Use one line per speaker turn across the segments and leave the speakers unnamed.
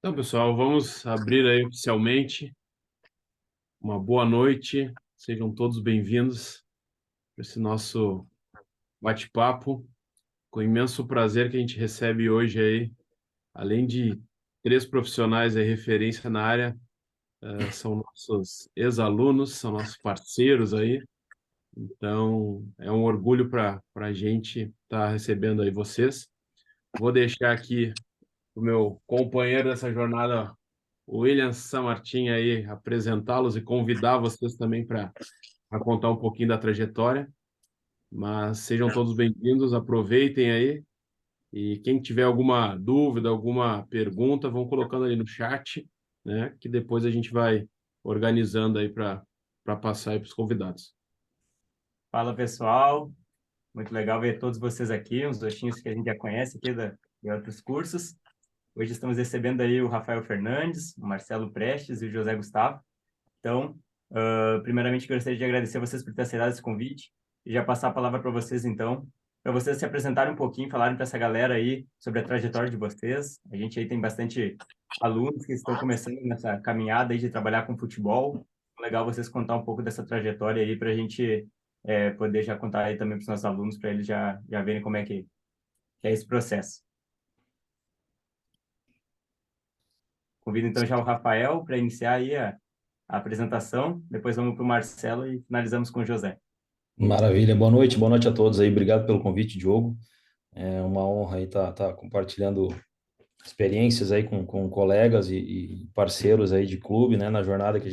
Então, pessoal, vamos abrir aí oficialmente. Uma boa noite, sejam todos bem-vindos para esse nosso bate-papo. Com imenso prazer que a gente recebe hoje aí, além de três profissionais aí referência na área, são nossos ex-alunos, são nossos parceiros aí. Então, é um orgulho para a gente estar recebendo aí vocês. Vou deixar aqui o meu companheiro dessa jornada, o William Samartim, aí apresentá-los e convidar vocês também para contar um pouquinho da trajetória. Mas sejam todos bem-vindos, aproveitem aí. E quem tiver alguma dúvida, alguma pergunta, vão colocando ali no chat, né? Que depois a gente vai organizando aí para passar aí para os convidados.
Fala pessoal, muito legal ver todos vocês aqui, uns rostinhos que a gente já conhece aqui de outros cursos. Hoje estamos recebendo aí o Rafael Fernandes, o Marcelo Prestes e o José Gustavo. Então, primeiramente gostaria de agradecer a vocês por ter aceitado esse convite e já passar a palavra para vocês então, para vocês se apresentarem um pouquinho, falarem para essa galera aí sobre a trajetória de vocês. A gente aí tem bastante alunos que estão começando nessa caminhada aí de trabalhar com futebol. Legal vocês contar um pouco dessa trajetória aí para a gente poder já contar aí também para os nossos alunos, para eles já verem como é que é esse processo. Convido então já o Rafael para iniciar aí a apresentação, depois vamos para o Marcelo e finalizamos com o José.
Maravilha, boa noite a todos aí, obrigado pelo convite, Diogo. É uma honra aí estar compartilhando experiências aí com colegas e parceiros aí de clube, né, na jornada que a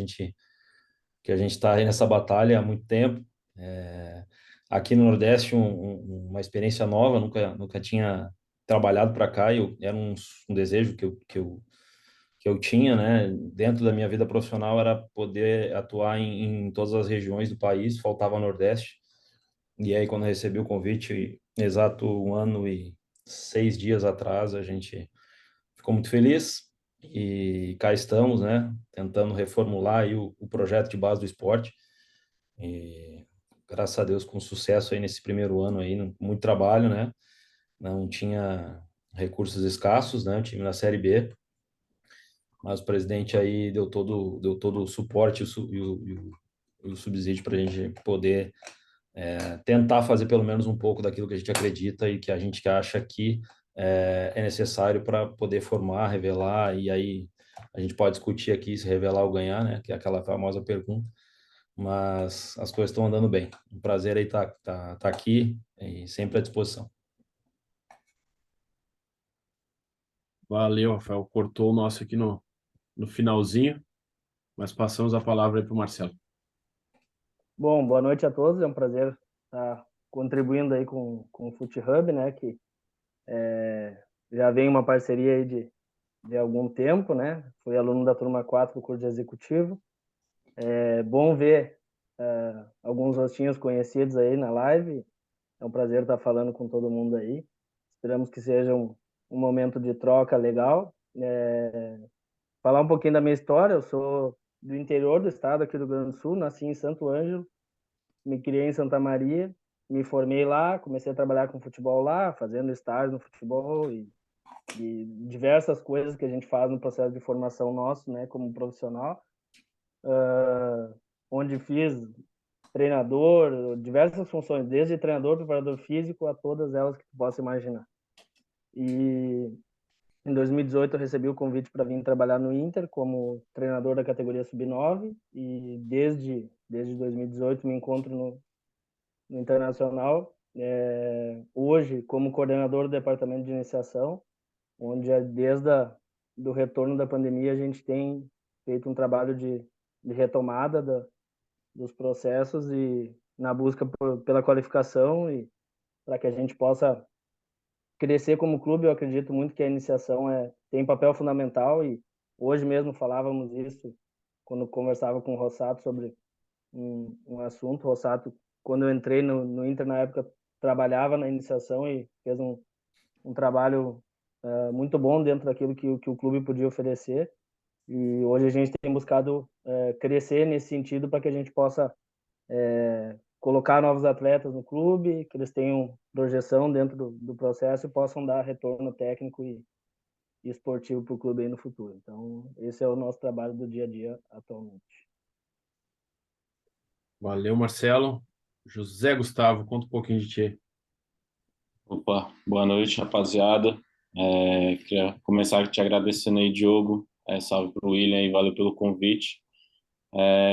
gente está aí nessa batalha há muito tempo. É, aqui no Nordeste, uma experiência nova, nunca tinha trabalhado para cá, era um desejo que eu tinha, né, dentro da minha vida profissional, era poder atuar em todas as regiões do país, faltava Nordeste. E aí, quando eu recebi o convite, exato 1 ano e 6 dias atrás, a gente ficou muito feliz e cá estamos, né, tentando reformular aí o projeto de base do esporte. E graças a Deus, com sucesso aí nesse primeiro ano aí, muito trabalho, né? Não tinha recursos escassos, né? O time na Série B, mas o presidente aí deu todo o suporte e o subsídio para a gente poder tentar fazer pelo menos um pouco daquilo que a gente acredita e que a gente acha que é necessário para poder formar, revelar, e aí a gente pode discutir aqui se revelar ou ganhar, né? Que é aquela famosa pergunta, mas as coisas estão andando bem. Um prazer aí tá aqui e sempre à disposição.
Valeu, Rafael. Cortou o nosso aqui no finalzinho, mas passamos a palavra aí para o Marcelo.
Bom, boa noite a todos. É um prazer estar contribuindo aí com o FuteHub, né? Que já vem uma parceria aí de algum tempo, né? Fui aluno da turma 4 do curso de executivo. É bom ver alguns rostinhos conhecidos aí na live. É um prazer estar falando com todo mundo aí. Esperamos que seja um momento de troca legal. Falar um pouquinho da minha história. Eu sou do interior do estado, aqui do Rio Grande do Sul. Nasci em Santo Ângelo. Me criei em Santa Maria, me formei lá, comecei a trabalhar com futebol lá, fazendo estágio no futebol e diversas coisas que a gente faz no processo de formação nosso, né, como profissional, onde fiz treinador, diversas funções, desde treinador, preparador físico, a todas elas que tu possa imaginar. E em 2018 eu recebi o convite para vir trabalhar no Inter como treinador da categoria sub-9 e desde 2018 me encontro no Internacional, hoje como coordenador do departamento de iniciação, onde do retorno da pandemia a gente tem feito um trabalho de retomada dos processos e na busca pela qualificação e para que a gente possa crescer como clube. Eu acredito muito que a iniciação tem papel fundamental e hoje mesmo falávamos isso quando conversava com o Rossato sobre um assunto. O Rossato, quando eu entrei no Inter na época, trabalhava na iniciação e fez um trabalho muito bom dentro daquilo que o clube podia oferecer. E hoje a gente tem buscado crescer nesse sentido para que a gente possa colocar novos atletas no clube, que eles tenham projeção dentro do processo e possam dar retorno técnico e esportivo para o clube aí no futuro. Então, esse é o nosso trabalho do dia a dia atualmente.
Valeu, Marcelo. José Gustavo, conta um pouquinho de ti.
Opa, boa noite, rapaziada. Queria começar te agradecendo aí, Diogo. Salve pro William e valeu pelo convite.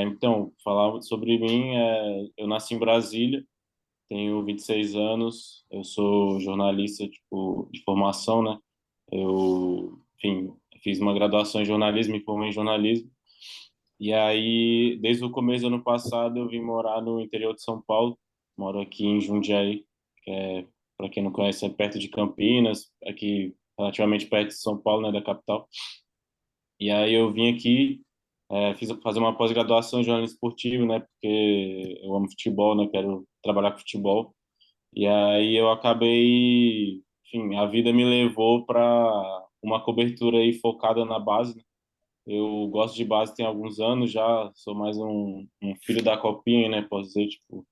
Então, falar sobre mim, eu nasci em Brasília, tenho 26 anos, eu sou jornalista, tipo, de formação, né? Enfim, fiz uma graduação em jornalismo, me formei em jornalismo. E aí, desde o começo do ano passado, eu vim morar no interior de São Paulo. Moro aqui em Jundiaí, que é, para quem não conhece, é perto de Campinas, aqui relativamente perto de São Paulo, né, da capital. E aí eu vim aqui, fiz fazer uma pós-graduação em jornalismo esportivo, né, porque eu amo futebol, né, quero trabalhar com futebol. E aí eu acabei, enfim, a vida me levou para uma cobertura aí focada na base, né? Eu gosto de base tem alguns anos já, sou mais um filho da copinha, né? Posso dizer, tipo,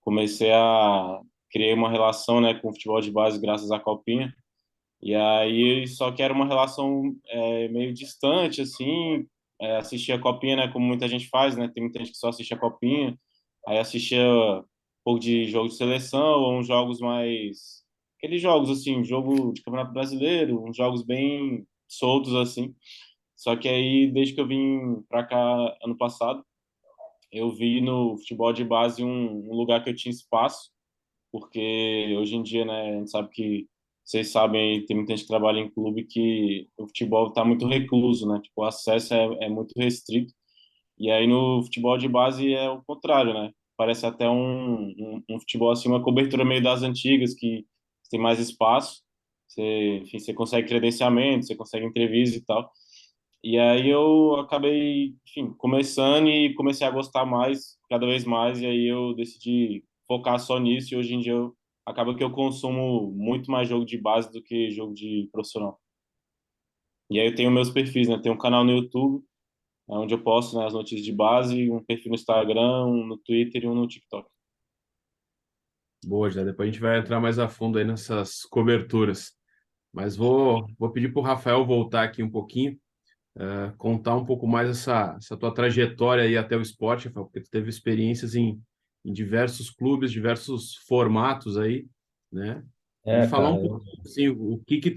comecei a criar uma relação, né, com o futebol de base graças à copinha. E aí, só que era uma relação meio distante, assim, assistia a copinha, né, como muita gente faz, né? Tem muita gente que só assiste a copinha, aí assistia um pouco de jogo de seleção, ou uns jogos mais... Aqueles jogos, assim, jogo de Campeonato Brasileiro, uns jogos bem soltos, assim. Só que aí, desde que eu vim para cá ano passado, eu vi no futebol de base um lugar que eu tinha espaço, porque hoje em dia, né, a gente sabe que vocês sabem, tem muita gente que trabalha em clube que o futebol está muito recluso, né? Tipo, o acesso é muito restrito. E aí no futebol de base é o contrário, né? Parece até um futebol assim, uma cobertura meio das antigas, que tem mais espaço. Você, enfim, você consegue credenciamento, você consegue entrevista e tal. E aí eu acabei, enfim, começando e comecei a gostar mais, cada vez mais, e aí eu decidi focar só nisso, e hoje em dia acaba que eu consumo muito mais jogo de base do que jogo de profissional. E aí eu tenho meus perfis, né? Tenho um canal no YouTube, onde eu posto, né, as notícias de base, um perfil no Instagram, um no Twitter e um no TikTok.
Boa, já depois a gente vai entrar mais a fundo aí nessas coberturas. Mas vou pedir para o Rafael voltar aqui um pouquinho, contar um pouco mais essa tua trajetória aí até o esporte, Rafael, porque tu teve experiências em diversos clubes, diversos formatos aí, né? E falar
Cara,
um pouco assim, o que que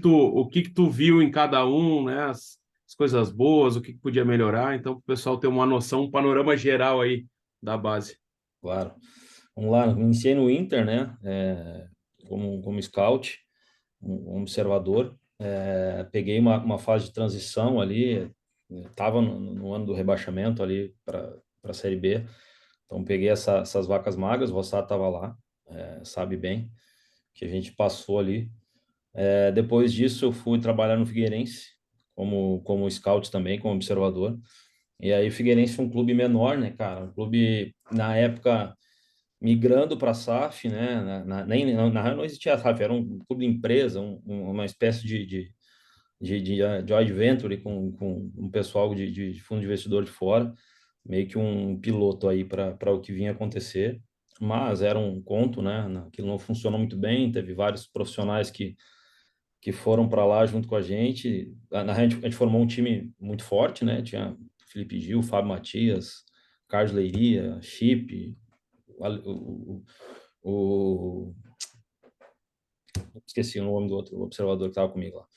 tu viu em cada um, né? As coisas boas, o que que podia melhorar, então para o pessoal ter uma noção, um panorama geral aí da base.
claro. Vamos lá, eu iniciei no Inter, né? Como scout, um observador. Peguei uma fase de transição ali, estava no ano do rebaixamento ali para a Série B. Então peguei essas vacas magras, o Rossá estava lá, sabe bem que a gente passou ali. Depois disso eu fui trabalhar no Figueirense como scout também, como observador. E aí o Figueirense foi um clube menor, né, cara? Um clube na época migrando para a SAF, né? Na real não existia a SAF, era um clube empresa, uma espécie de joint venture com um pessoal de fundo de investidor de fora, meio que um piloto aí para o que vinha acontecer. Mas era um conto, né? Aquilo não funcionou muito bem. Teve vários profissionais que foram para lá junto com a gente. Na real, a gente formou um time muito forte, né? Tinha Felipe Gil, Fábio Matias, Carlos Leiria, Chip, o, o, esqueci o nome do outro observador que estava comigo lá.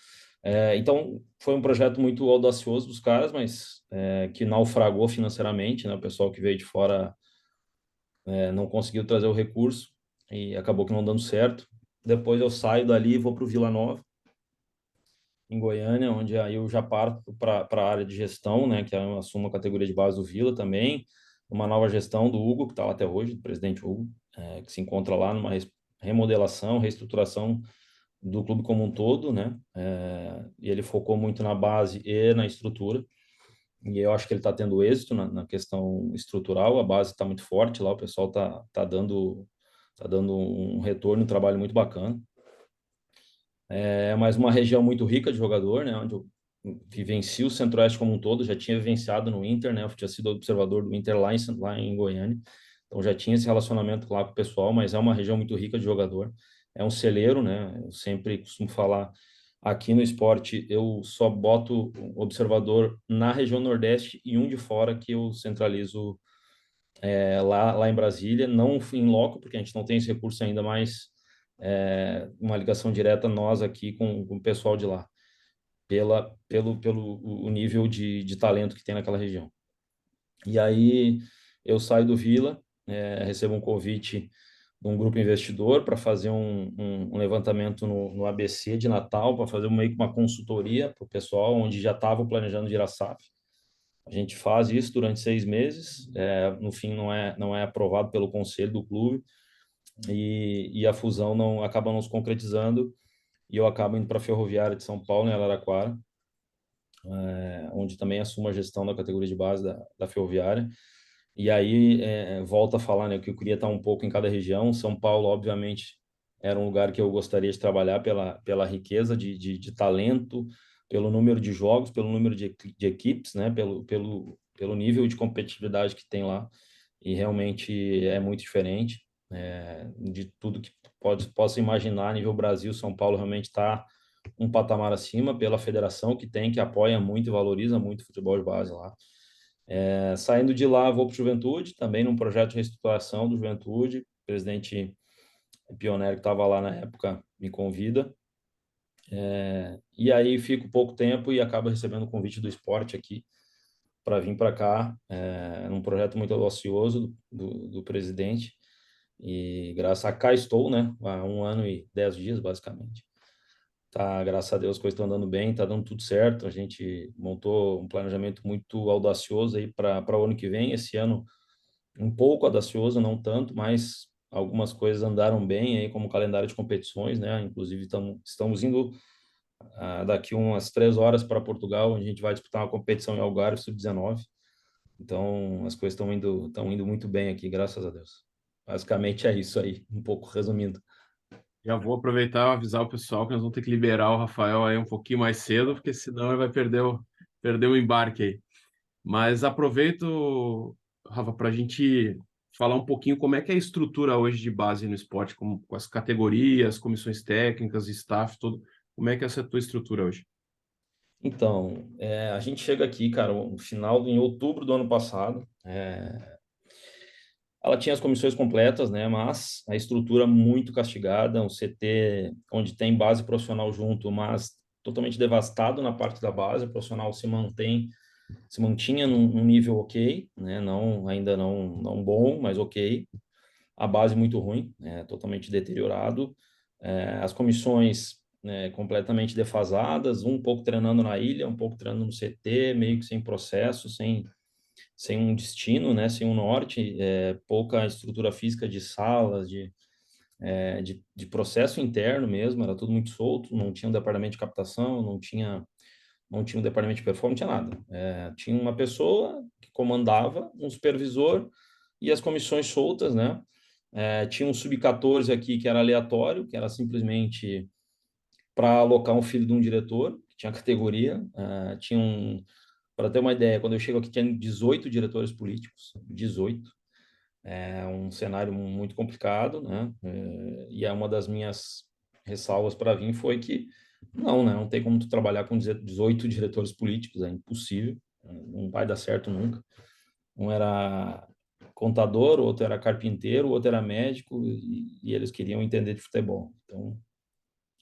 Então, foi um projeto muito audacioso dos caras, mas que naufragou financeiramente, né? O pessoal que veio de fora não conseguiu trazer o recurso e acabou que não dando certo. Depois eu saio dali e vou para o Vila Nova, em Goiânia, onde aí eu já parto para a área de gestão, né? Que eu assumo a categoria de base do Vila também. Uma nova gestão do Hugo, que está lá até hoje, do presidente Hugo, que se encontra lá numa remodelação, reestruturação do clube como um todo, né? E ele focou muito na base e na estrutura. E eu acho que ele está tendo êxito na questão estrutural. A base está muito forte lá, o pessoal tá dando um retorno, um trabalho muito bacana. É mais uma região muito rica de jogador, né? Onde eu vivencio o Centro-Oeste como um todo, já tinha vivenciado no Inter, né? Eu tinha sido observador do Inter lá em Goiânia, então já tinha esse relacionamento lá com o pessoal, mas é uma região muito rica de jogador. É um celeiro, né? Eu sempre costumo falar Aqui no esporte, eu só boto um observador na região Nordeste e um de fora que eu centralizo lá em Brasília, não em loco, porque a gente não tem esse recurso ainda, mas uma ligação direta nós aqui com o pessoal de lá, pelo o nível de talento que tem naquela região. E aí eu saio do Vila, recebo um convite de um grupo investidor para fazer um levantamento no ABC de Natal, para fazer meio que uma consultoria para o pessoal, onde já estavam planejando de ir à SAF. A gente faz isso durante 6 meses, no fim não é aprovado pelo conselho do clube, e a fusão não acaba não se concretizando, e eu acabo indo para a Ferroviária de São Paulo, em Araraquara, onde também assumo a gestão da categoria de base da Ferroviária. E aí volto a falar, né, que eu queria estar um pouco em cada região. São Paulo, obviamente, era um lugar que eu gostaria de trabalhar pela riqueza de talento, pelo número de jogos, pelo número de equipes, né, pelo nível de competitividade que tem lá. E realmente é muito diferente de tudo que possa imaginar a nível Brasil. São Paulo realmente está um patamar acima pela federação que apoia muito e valoriza muito o futebol de base lá. Saindo de lá, vou para o Juventude, também num projeto de reestruturação do Juventude. O presidente Pioneiro, que estava lá na época, me convida. E aí fico pouco tempo e acabo recebendo o convite do esporte aqui para vir para cá, num projeto muito audacioso do presidente. E graças a cá estou, né? Há 1 ano e 10 dias, basicamente. Tá, graças a Deus, as coisas estão andando bem, tá dando tudo certo. A gente montou um planejamento muito audacioso aí para o ano que vem. Esse ano, um pouco audacioso, não tanto, mas algumas coisas andaram bem aí, como o calendário de competições, né? Inclusive, estamos indo daqui umas 3 horas para Portugal, onde a gente vai disputar uma competição em Algarve Sub-19. Então, as coisas estão indo muito bem aqui, graças a Deus. Basicamente é isso aí, um pouco resumindo.
Já vou aproveitar e avisar o pessoal que nós vamos ter que liberar o Rafael aí um pouquinho mais cedo, porque senão ele vai perder o embarque aí. Mas aproveito, Rafa, para a gente falar um pouquinho como é que é a estrutura hoje de base no esporte, com as categorias, comissões técnicas, staff, tudo. Como é que é essa tua estrutura hoje?
Então, a gente chega aqui, cara, no final em outubro do ano passado. Ela tinha as comissões completas, né? Mas a estrutura muito castigada, um CT onde tem base profissional junto, mas totalmente devastado na parte da base. O profissional se mantinha num nível ok, né? Não, ainda não bom, mas ok. A base muito ruim, totalmente deteriorado. As comissões completamente defasadas, um pouco treinando na ilha, um pouco treinando no CT, meio que sem processo, sem um destino, né, sem um norte, pouca estrutura física de salas, de processo interno mesmo, era tudo muito solto, não tinha um departamento de captação, não tinha um departamento de performance, não tinha nada. Tinha uma pessoa que comandava, um supervisor e as comissões soltas, né? Tinha um sub-14 aqui que era aleatório, que era simplesmente para alocar um filho de um diretor, que tinha categoria. Para ter uma ideia, quando eu chego aqui tinha 18 diretores políticos, 18. É um cenário muito complicado, né? E uma das minhas ressalvas para vir foi que não, né? Não tem como tu trabalhar com 18 diretores políticos, é impossível, não vai dar certo nunca. Um era contador, outro era carpinteiro, outro era médico e eles queriam entender de futebol. Então,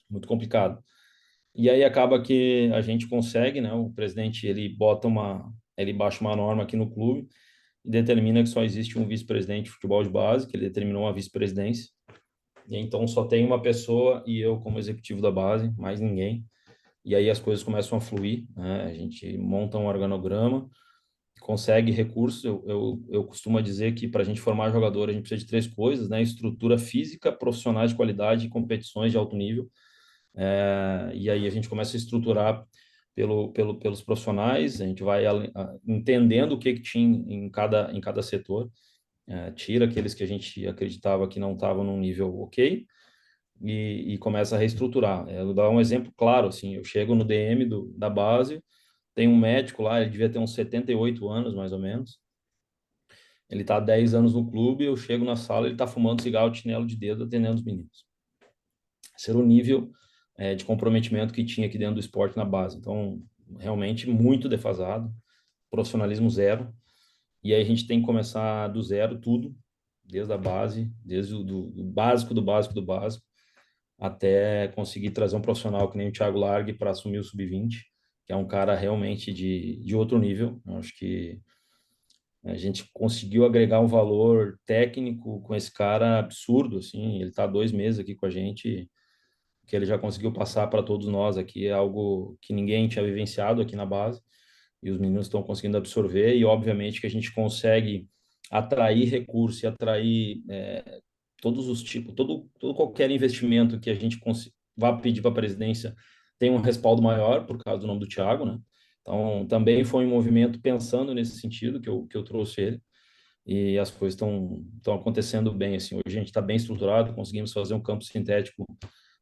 muito complicado. E aí acaba que a gente consegue, né? O presidente ele baixa uma norma aqui no clube e determina que só existe um vice-presidente de futebol de base, que ele determinou uma vice-presidência. E então só tem uma pessoa e eu como executivo da base, mais ninguém. E aí as coisas começam a fluir, né? A gente monta um organograma, consegue recursos. Eu costumo dizer que para a gente formar jogador a gente precisa de 3 coisas, né? Estrutura física, profissionais de qualidade e competições de alto nível. E aí a gente começa a estruturar pelos profissionais, a gente vai entendendo o que tinha em cada setor, tira aqueles que a gente acreditava que não estavam num nível ok e começa a reestruturar. Eu vou dar um exemplo claro, assim, eu chego no DM da base, tem um médico lá, ele devia ter uns 78 anos, mais ou menos, ele está há 10 anos no clube, eu chego na sala, ele está fumando cigarro de chinelo de dedo, atendendo os meninos. Esse era o nível de comprometimento que tinha aqui dentro do esporte na base. Então, realmente muito defasado, profissionalismo zero. E aí a gente tem que começar do zero tudo, desde a base, desde o do básico, do básico, do básico, até conseguir trazer um profissional que nem o Thiago Largue para assumir o sub-20, que é um cara realmente de outro nível. Eu acho que a gente conseguiu agregar um valor técnico com esse cara absurdo, assim. Ele está 2 meses aqui com a gente, que ele já conseguiu passar para todos nós aqui, é algo que ninguém tinha vivenciado aqui na base, e os meninos estão conseguindo absorver, e obviamente que a gente consegue atrair recurso e atrair todos os tipos, todo qualquer investimento que a gente vá pedir para a presidência tem um respaldo maior por causa do nome do Thiago, né? Então, também foi um movimento pensando nesse sentido que eu trouxe ele, e as coisas estão acontecendo bem, assim. Hoje a gente está bem estruturado, conseguimos fazer um campo sintético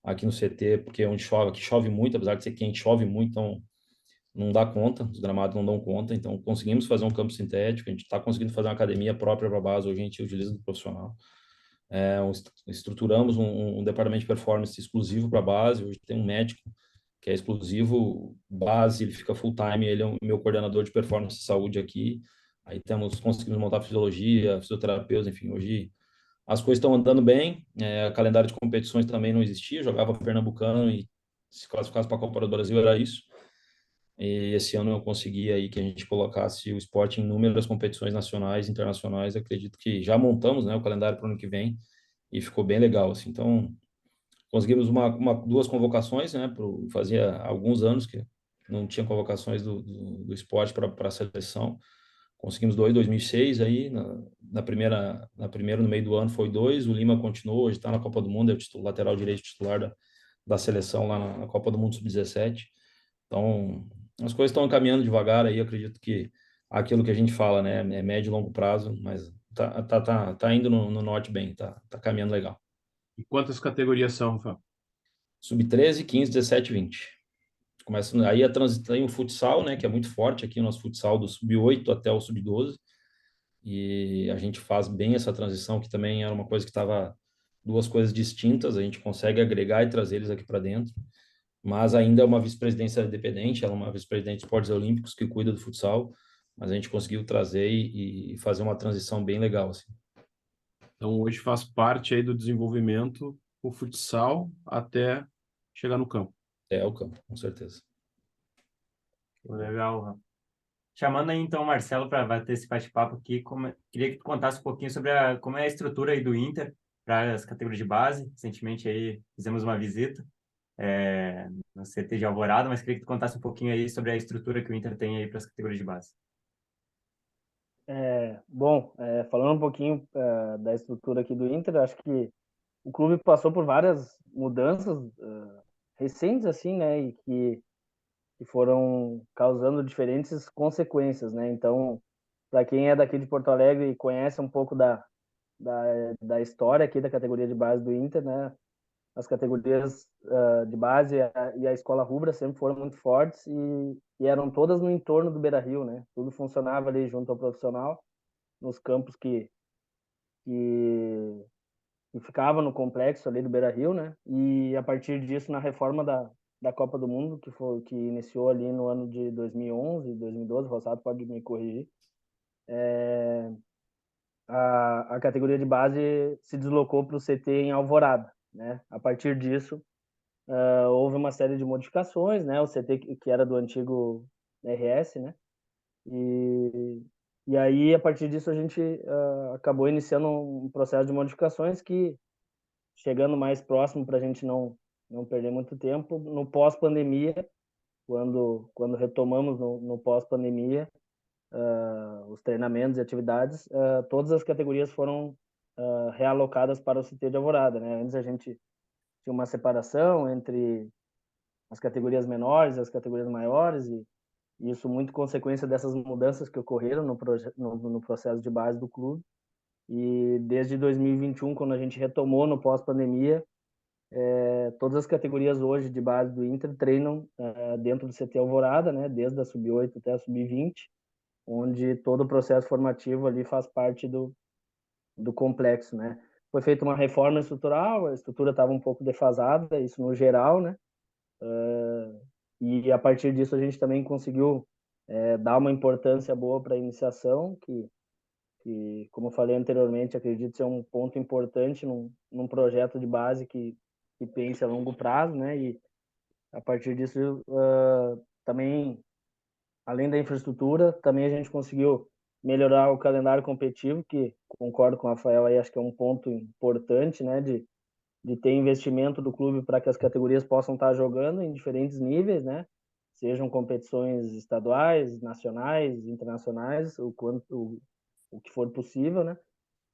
aqui no CT, porque é onde chove, aqui chove muito, apesar de ser quente, chove muito, então não dá conta, os gramados não dão conta, então conseguimos fazer um campo sintético, a gente está conseguindo fazer uma academia própria para a base, hoje a gente utiliza do profissional. Estruturamos um departamento de performance exclusivo para a base, hoje tem um médico que é exclusivo base, ele fica full time, ele é o meu coordenador de performance de saúde aqui. Aí conseguimos montar fisiologia, fisioterapeutas, enfim, hoje as coisas estão andando bem. Calendário de competições também não existia, jogava Pernambucano e se classificasse para a Copa do Brasil era isso. E esse ano eu consegui aí que a gente colocasse o esporte em inúmeras competições nacionais, internacionais. Acredito que já montamos, né, o calendário para o ano que vem e ficou bem legal, assim. Então, conseguimos duas convocações, né? Fazia alguns anos que não tinha convocações do esporte para a seleção. Conseguimos 2006 aí, primeira no meio do ano foi 2, o Lima continuou, hoje está na Copa do Mundo, é o lateral direito titular da seleção lá na Copa do Mundo Sub-17. Então, as coisas estão caminhando devagar aí, eu acredito que aquilo que a gente fala, né, é médio e longo prazo, mas tá indo no norte bem, tá caminhando legal.
E quantas categorias são, Rafael?
Sub-13, 15, 17, 20. Começa aí a transitar o futsal, né, que é muito forte aqui, o nosso futsal do sub-8 até o sub-12, e a gente faz bem essa transição, que também era uma coisa que estava duas coisas distintas, a gente consegue agregar e trazer eles aqui para dentro, mas ainda é uma vice-presidência independente, ela é uma vice-presidente de esportes olímpicos que cuida do futsal, mas a gente conseguiu trazer e fazer uma transição bem legal, assim.
Então, hoje faz parte aí do desenvolvimento o futsal até chegar no campo.
É o campo, com certeza.
Legal, Rafa. Chamando aí então o Marcelo para bater esse bate-papo aqui, queria que tu contasse um pouquinho sobre como é a estrutura aí do Inter para as categorias de base. Recentemente aí fizemos uma visita no CT de Alvorada, mas queria que tu contasse um pouquinho aí sobre a estrutura que o Inter tem aí para as categorias de base.
Bom, falando um pouquinho da estrutura aqui do Inter, acho que o clube passou por várias mudanças recentes, assim, né, e que foram causando diferentes consequências, né? Então, para quem é daqui de Porto Alegre e conhece um pouco da, da história aqui da categoria de base do Inter, né? As categorias de base e a escola rubra sempre foram muito fortes e eram todas no entorno do Beira-Rio, né? Tudo funcionava ali junto ao profissional, nos campos que, que ficavam no complexo ali do Beira-Rio, né? E a partir disso, na reforma da Copa do Mundo, que iniciou ali no ano de 2011, 2012, o Rossato pode me corrigir, a categoria de base se deslocou para o CT em Alvorada, né? A partir disso, houve uma série de modificações, né? O CT que era do antigo RS, né? E aí, a partir disso, a gente acabou iniciando um processo de modificações que, chegando mais próximo para a gente não perder muito tempo, no pós-pandemia, quando retomamos no pós-pandemia, os treinamentos e atividades, todas as categorias foram realocadas para o CT de Alvorada, né? Antes a gente tinha uma separação entre as categorias menores e as categorias maiores, e isso muito consequência dessas mudanças que ocorreram no processo de base do clube. E desde 2021, quando a gente retomou no pós-pandemia, todas as categorias hoje de base do Inter treinam dentro do CT Alvorada, né? Desde a sub-8 até a sub-20, onde todo o processo formativo ali faz parte do complexo, né? Foi feita uma reforma estrutural, a estrutura estava um pouco defasada, isso no geral, né? E a partir disso a gente também conseguiu dar uma importância boa para a iniciação, que, como eu falei anteriormente, acredito ser um ponto importante num projeto de base que pense a longo prazo, né? E a partir disso, também, além da infraestrutura, também a gente conseguiu melhorar o calendário competitivo, que concordo com o Rafael aí, acho que é um ponto importante, né? De ter investimento do clube para que as categorias possam estar jogando em diferentes níveis, né? Sejam competições estaduais, nacionais, internacionais, o que for possível, né?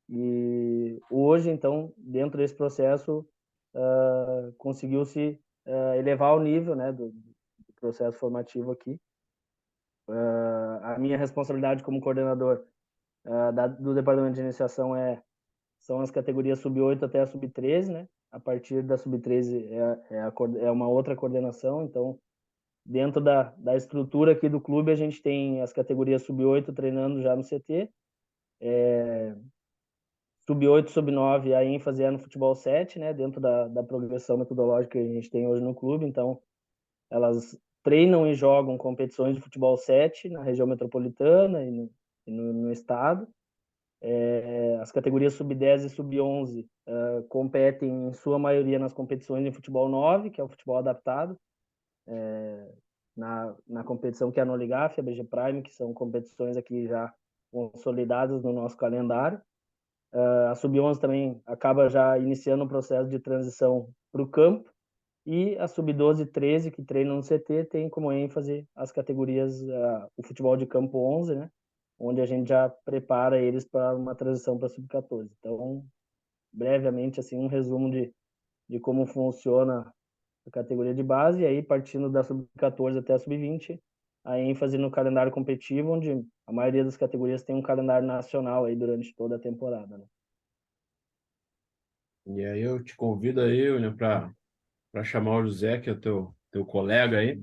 E hoje, então, dentro desse processo, conseguiu-se elevar o nível, né, do processo formativo aqui. A minha responsabilidade como coordenador do departamento de iniciação são as categorias sub-8 até a sub-13, né? A partir da sub-13 é uma outra coordenação, então dentro da estrutura aqui do clube a gente tem as categorias sub-8 treinando já no CT, sub-8, sub-9 a ênfase é no futebol 7, né? Dentro da progressão metodológica que a gente tem hoje no clube, então elas treinam e jogam competições de futebol 7 na região metropolitana no estado. As categorias sub-10 e sub-11 competem, em sua maioria, nas competições de futebol 9, que é o futebol adaptado, na competição que é a Noligaf, a BG Prime, que são competições aqui já consolidadas no nosso calendário. A sub-11 também acaba já iniciando um processo de transição para o campo, e a sub-12 e 13, que treinam no CT, tem como ênfase as categorias, o futebol de campo 11, né? Onde a gente já prepara eles para uma transição para sub-14. Então, brevemente, assim, um resumo de como funciona a categoria de base, e aí partindo da sub-14 até a sub-20, a ênfase no calendário competitivo, onde a maioria das categorias tem um calendário nacional aí durante toda a temporada, né?
E aí eu te convido aí, William, para chamar o José, que é o teu colega aí,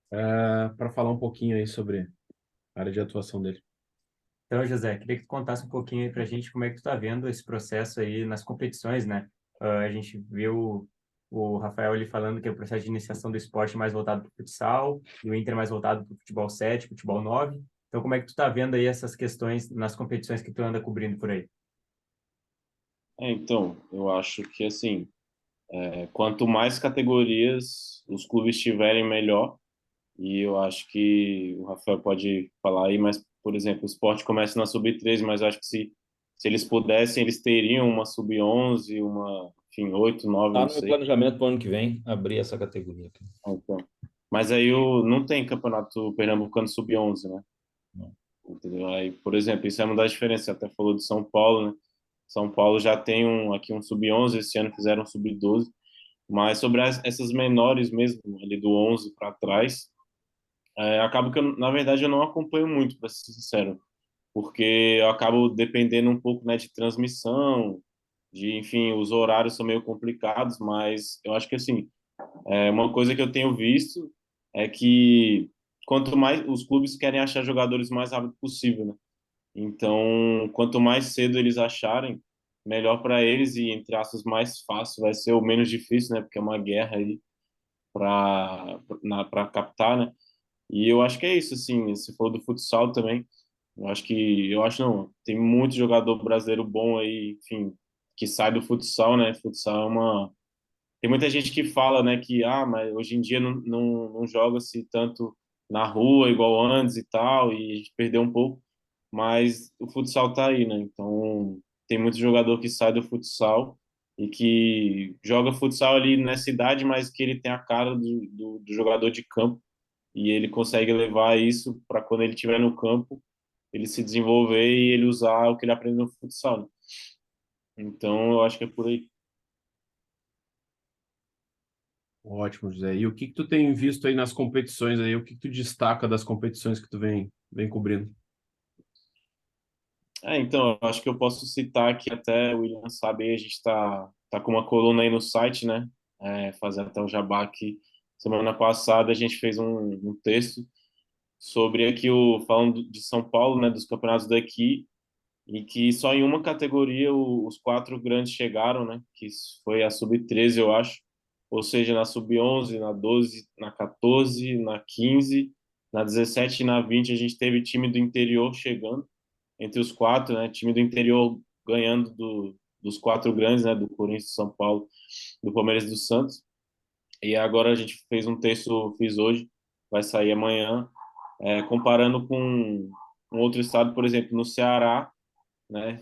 para falar um pouquinho aí sobre a área de atuação dele.
Então, José, queria que tu contasse um pouquinho aí para a gente como é que tu está vendo esse processo aí nas competições, né? A gente viu o Rafael ali falando que é o processo de iniciação do esporte mais voltado para o futsal, e o Inter mais voltado para o futebol 7, futebol 9. Então, como é que tu está vendo aí essas questões nas competições que tu anda cobrindo por aí?
Então, eu acho que assim, quanto mais categorias os clubes tiverem, melhor. E eu acho que o Rafael pode falar aí, mas, por exemplo, o esporte começa na sub-13, mas eu acho que se eles pudessem, eles teriam uma sub-11, uma, enfim, 8, 9,
Tá
não
no meu
sei.
planejamento para o ano que vem, abrir essa categoria aqui.
Então, mas aí não tem campeonato pernambucano sub-11, né?
Não.
Entendeu? Aí, por exemplo, isso é uma das diferenças. Você até falou de São Paulo, né? São Paulo já tem aqui um sub-11, esse ano fizeram um sub-12, mas sobre essas menores mesmo, ali do 11 para trás, acaba que, na verdade, eu não acompanho muito, para ser sincero, porque eu acabo dependendo um pouco, né, de transmissão, enfim, os horários são meio complicados, mas eu acho que, assim, uma coisa que eu tenho visto é que quanto mais os clubes querem achar jogadores o mais rápido possível, né? Então, quanto mais cedo eles acharem, melhor para eles e, entre aspas, mais fácil vai ser, o menos difícil, né? Porque é uma guerra aí para captar, né? E eu acho que é isso, assim. Você falou do futsal também. Eu acho não. Tem muito jogador brasileiro bom aí, enfim, que sai do futsal, né? Futsal é uma. Tem muita gente que fala, né, que mas hoje em dia não joga-se tanto na rua igual antes e tal, e a gente perdeu um pouco, mas o futsal tá aí, né? Então, tem muito jogador que sai do futsal e que joga futsal ali nessa idade, mas que ele tem a cara do jogador de campo e ele consegue levar isso para quando ele estiver no campo, ele se desenvolver e ele usar o que ele aprendeu no futsal, né? Então, eu acho que é por aí.
Ótimo, José. E o que tu tem visto aí nas competições aí? O que tu destaca das competições que tu vem cobrindo?
Então, eu acho que eu posso citar que até o William sabe, a gente tá com uma coluna aí no site, né? Fazer até o jabá aqui. Semana passada a gente fez um texto sobre aqui falando de São Paulo, né? Dos campeonatos daqui, e que só em uma categoria os quatro grandes chegaram, né? Que foi a sub-13, eu acho. ou seja, na sub-11, na 12, na 14, na 15, na 17 e na 20 a gente teve time do interior chegando entre os quatro, né? Time do interior ganhando dos quatro grandes, né? Do Corinthians, do São Paulo, do Palmeiras e do Santos. E agora a gente fez um texto, fiz hoje, vai sair amanhã, comparando com um outro estado, por exemplo, no Ceará, né?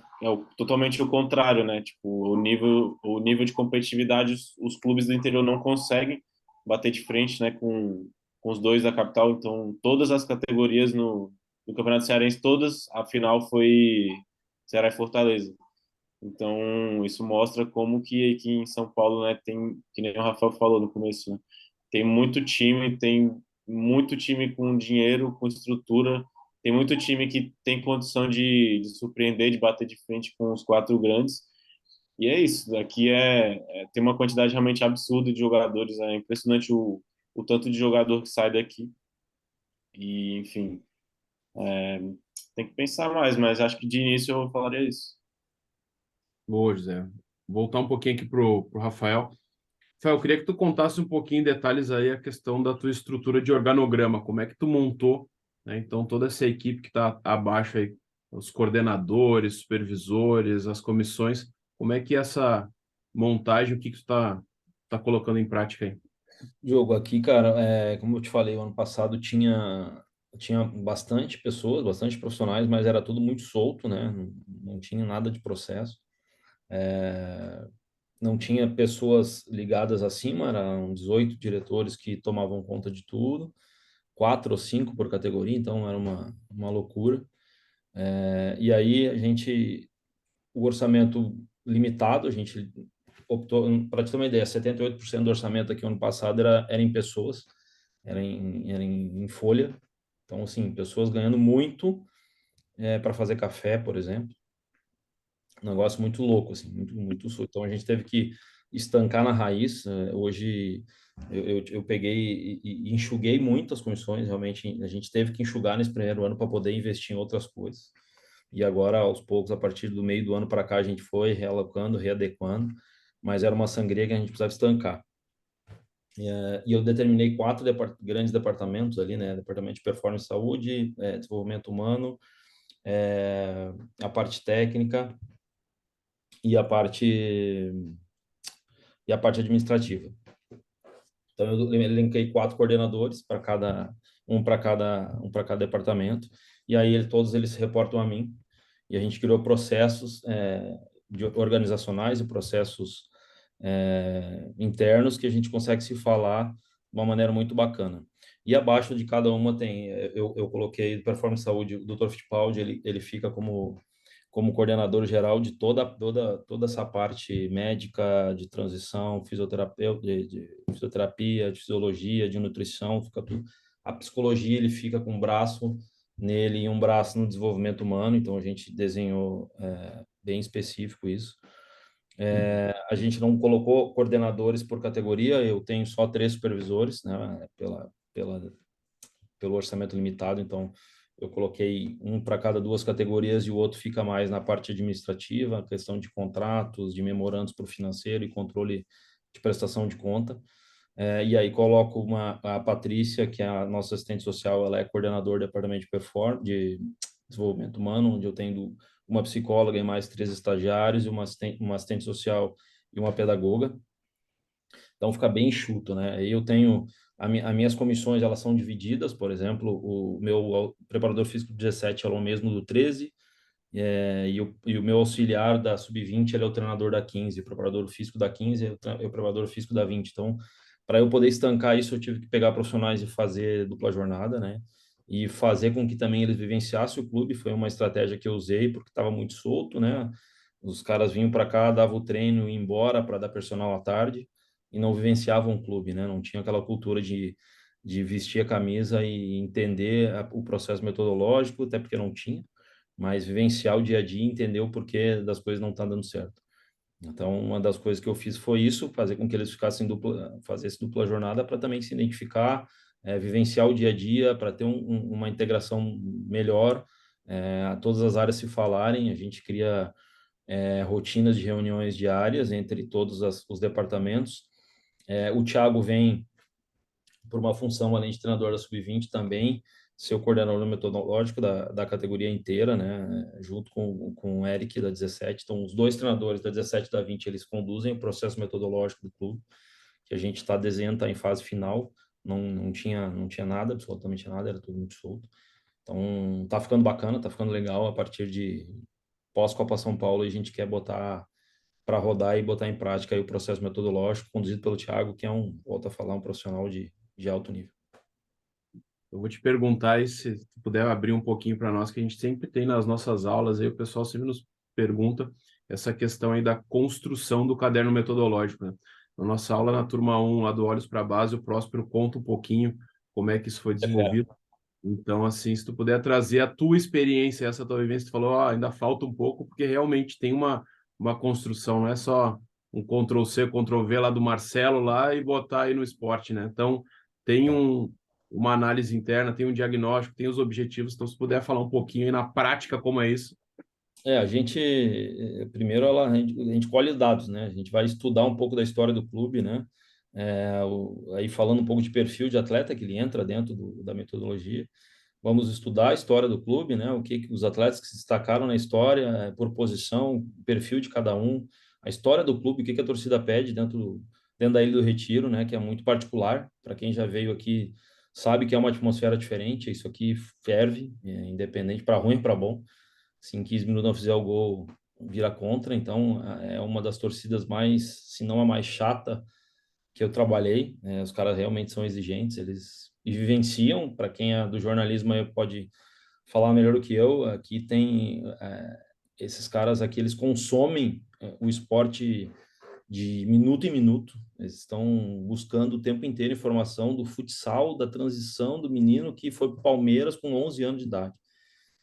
Totalmente o contrário, né? Tipo, o nível de competitividade, os clubes do interior não conseguem bater de frente, né? Com os dois da capital. Então, todas as categorias no Campeonato Cearense, todas, a final foi Ceará e Fortaleza. Então, isso mostra como que aqui em São Paulo, né, tem, que nem o Rafael falou no começo, né, tem muito time com dinheiro, com estrutura, tem muito time que tem condição de surpreender, de bater de frente com os quatro grandes. E é isso, aqui tem uma quantidade realmente absurda de jogadores, é impressionante o tanto de jogador que sai daqui. E, enfim, tem que pensar mais, mas acho que de início eu falaria isso.
Boa, José. Voltar um pouquinho aqui pro Rafael. Rafael, eu queria que tu contasse um pouquinho em detalhes aí a questão da tua estrutura de organograma, como é que tu montou, né? Então, toda essa equipe que está abaixo aí, os coordenadores, supervisores, as comissões, como é que essa montagem, o que que tu tá colocando em prática aí?
Diogo, aqui, cara, como eu te falei, o ano passado tinha bastante pessoas, bastante profissionais, mas era tudo muito solto, né? Não tinha nada de processo. É, não tinha pessoas ligadas acima, eram 18 diretores que tomavam conta de tudo, quatro ou cinco por categoria, então era uma loucura. E aí o orçamento limitado, a gente optou, para te ter uma ideia, 78% do orçamento aqui ano passado era em pessoas, era em folha. Então, assim, pessoas ganhando muito para fazer café, por exemplo. Um negócio muito louco, assim, muito, muito. Então, a gente teve que estancar na raiz. Hoje, eu peguei e enxuguei muitas comissões. Realmente, a gente teve que enxugar nesse primeiro ano para poder investir em outras coisas. E agora, aos poucos, a partir do meio do ano para cá, a gente foi realocando, readequando, mas era uma sangria que a gente precisava estancar. E eu determinei quatro grandes departamentos ali, né? Departamento de Performance e Saúde, Desenvolvimento Humano, a parte técnica e a parte administrativa. Então eu elenquei quatro coordenadores para cada departamento, e aí todos eles se reportam a mim. E a gente criou processos organizacionais e processos internos que a gente consegue se falar de uma maneira muito bacana. E abaixo de cada uma eu coloquei Performance Saúde, o Dr. Fittipaldi, ele fica como coordenador geral de toda essa parte médica, de transição, de fisioterapia, de fisiologia, de nutrição, fica tudo. A psicologia, ele fica com um braço nele e um braço no desenvolvimento humano, então a gente desenhou bem específico isso. A gente não colocou coordenadores por categoria, eu tenho só 3 supervisores, né, pelo orçamento limitado, então eu coloquei um para cada 2 categorias e o outro fica mais na parte administrativa, questão de contratos, de memorandos para o financeiro e controle de prestação de conta. E aí coloco a Patrícia, que é a nossa assistente social, ela é coordenadora do departamento de desenvolvimento humano, onde eu tenho uma psicóloga e mais 3 estagiários, e uma assistente social e uma pedagoga. Então fica bem enxuto, né? Aí eu tenho as minhas comissões, elas são divididas, por exemplo, o meu preparador físico 17 é o mesmo do 13, e o meu auxiliar da sub-20 ele é o treinador da 15, o preparador físico da 15 é o preparador físico da 20. Então, para eu poder estancar isso, eu tive que pegar profissionais e fazer dupla jornada, né? E fazer com que também eles vivenciassem o clube, foi uma estratégia que eu usei, porque estava muito solto, né? Os caras vinham para cá, davam o treino e iam embora para dar personal à tarde e não vivenciavam o clube, né? Não tinha aquela cultura de vestir a camisa e entender o processo metodológico, até porque não tinha, mas vivenciar o dia a dia e entender o porquê das coisas não estão dando certo. Então, uma das coisas que eu fiz foi isso, fazer com que eles fazessem dupla jornada para também se identificar, vivenciar o dia a dia, para ter uma integração melhor, todas as áreas se falarem, a gente cria rotinas de reuniões diárias entre todos os departamentos, O Thiago vem por uma função, além de treinador da Sub-20 também, ser o coordenador metodológico da categoria inteira, né, junto com o Eric da 17. Então, os dois treinadores da 17 e da 20, eles conduzem o processo metodológico do clube, que a gente está desenhando, está em fase final, não tinha nada, absolutamente nada, era tudo muito solto. Então, tá ficando bacana, tá ficando legal. A partir de pós-Copa São Paulo, a gente quer botar para rodar e botar em prática aí o processo metodológico conduzido pelo Thiago, que é volto a falar, um profissional de alto nível.
Eu vou te perguntar aí, se tu puder abrir um pouquinho para nós, que a gente sempre tem nas nossas aulas, aí o pessoal sempre nos pergunta essa questão aí da construção do caderno metodológico, né? Na nossa aula, na turma 1, lá do Olhos para a Base, o Próspero conta um pouquinho como é que isso foi desenvolvido. Então, assim, se tu puder trazer a tua experiência, essa tua vivência, tu falou, ainda falta um pouco, porque realmente tem uma construção, não é só um Ctrl+C, Ctrl+V lá do Marcelo lá e botar aí no esporte, né? Então, tem uma análise interna, tem um diagnóstico, tem os objetivos. Então, se puder falar um pouquinho aí na prática como é isso.
A gente, primeiro, a gente colhe dados, né? A gente vai estudar um pouco da história do clube, né? Aí falando um pouco de perfil de atleta, que ele entra dentro da metodologia. Vamos estudar a história do clube, né? O que os atletas que se destacaram na história, por posição, perfil de cada um, a história do clube, o que a torcida pede dentro da Ilha do Retiro, né? Que é muito particular. Para quem já veio aqui, sabe que é uma atmosfera diferente. Isso aqui ferve, independente, para ruim e para bom. Se em 15 minutos não fizer o gol, vira contra. Então, é uma das torcidas mais, se não a mais chata que eu trabalhei. Os caras realmente são exigentes, eles vivenciam. Para quem é do jornalismo aí pode falar melhor do que eu. Aqui tem esses caras aqui, eles consomem o esporte de minuto em minuto. Eles estão buscando o tempo inteiro informação do futsal, da transição do menino que foi para o Palmeiras com 11 anos de idade.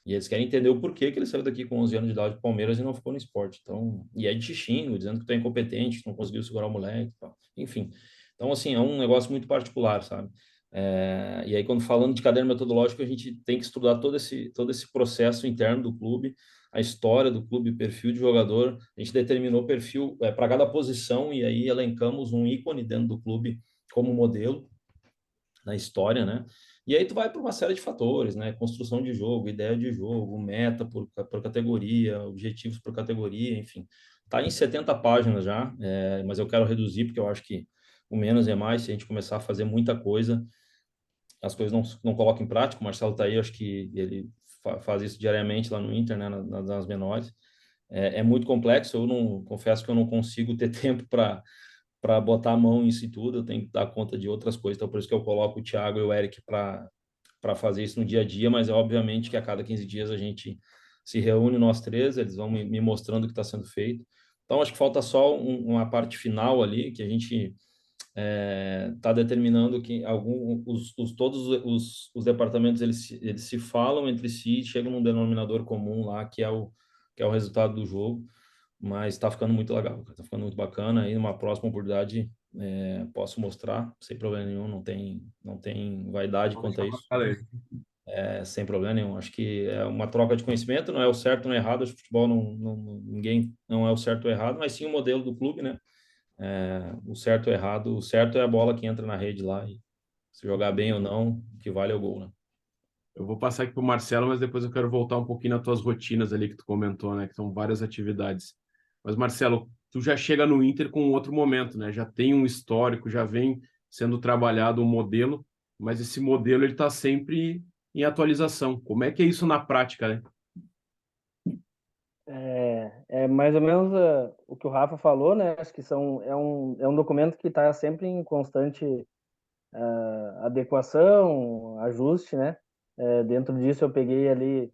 E eles querem entender o porquê que ele saiu daqui com 11 anos de idade do Palmeiras e não ficou no esporte. Então, e é de xingo, dizendo que tu é incompetente, que não conseguiu segurar o moleque, tal. Enfim. Então, assim, é um negócio muito particular, sabe? E aí, quando falando de caderno metodológico, a gente tem que estudar todo esse processo interno do clube, a história do clube, o perfil de jogador. A gente determinou o perfil para cada posição e aí elencamos um ícone dentro do clube como modelo na história, né? E aí tu vai para uma série de fatores, né? Construção de jogo, ideia de jogo, meta por categoria, objetivos por categoria, enfim. Tá em 70 páginas já, mas eu quero reduzir porque eu acho que o menos é mais. Se a gente começar a fazer muita coisa, as coisas não colocam em prática. O Marcelo tá aí, acho que ele faz isso diariamente lá no Inter, né? Nas menores. É muito complexo, confesso que eu não consigo ter tempo para botar a mão nisso e tudo, eu tenho que dar conta de outras coisas. Então, por isso que eu coloco o Thiago e o Eric para fazer isso no dia a dia, mas é obviamente que a cada 15 dias a gente se reúne nós três, eles vão me mostrando o que está sendo feito. Então, acho que falta só uma parte final ali, que a gente está determinando que todos os departamentos eles se falam entre si e chegam num denominador comum lá, que é o resultado do jogo. Mas está ficando muito legal, está ficando muito bacana. Aí, numa próxima oportunidade, posso mostrar, sem problema nenhum, não tem vaidade quanto a isso. Sem problema nenhum. Acho que é uma troca de conhecimento, não é o certo nem o errado. Acho que o futebol ninguém não é o certo ou errado, mas sim o modelo do clube, né? O certo ou errado, o certo é a bola que entra na rede lá e se jogar bem ou não, o que vale é o gol, né?
Eu vou passar aqui para o Marcelo, mas depois eu quero voltar um pouquinho nas tuas rotinas ali que tu comentou, né? Que são várias atividades. Mas, Marcelo, tu já chega no Inter com outro momento, né? Já tem um histórico, já vem sendo trabalhado um modelo, mas esse modelo ele está sempre em atualização. Como é que é isso na prática, né?
É mais ou menos o que o Rafa falou, né? Acho que é um documento que está sempre em constante adequação, ajuste, né? Dentro disso eu peguei ali,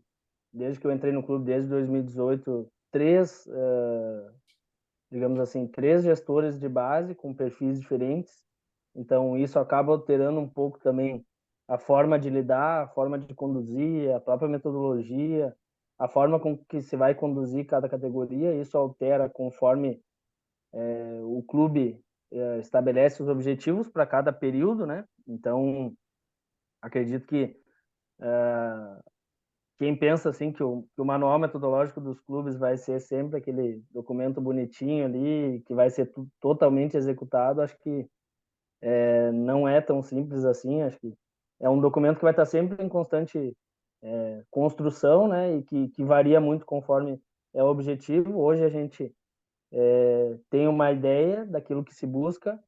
desde que eu entrei no clube, desde 2018, digamos assim, três gestores de base com perfis diferentes. Então isso acaba alterando um pouco também a forma de lidar, a forma de conduzir, a própria metodologia, a forma com que se vai conduzir cada categoria. Isso altera conforme o clube estabelece os objetivos para cada período, né? Então acredito que quem pensa assim que o manual metodológico dos clubes vai ser sempre aquele documento bonitinho ali, que vai ser totalmente executado, acho que não é tão simples assim. Acho que é um documento que vai estar sempre em constante construção, né? E que varia muito conforme é o objetivo. Hoje a gente tem uma ideia daquilo que se busca,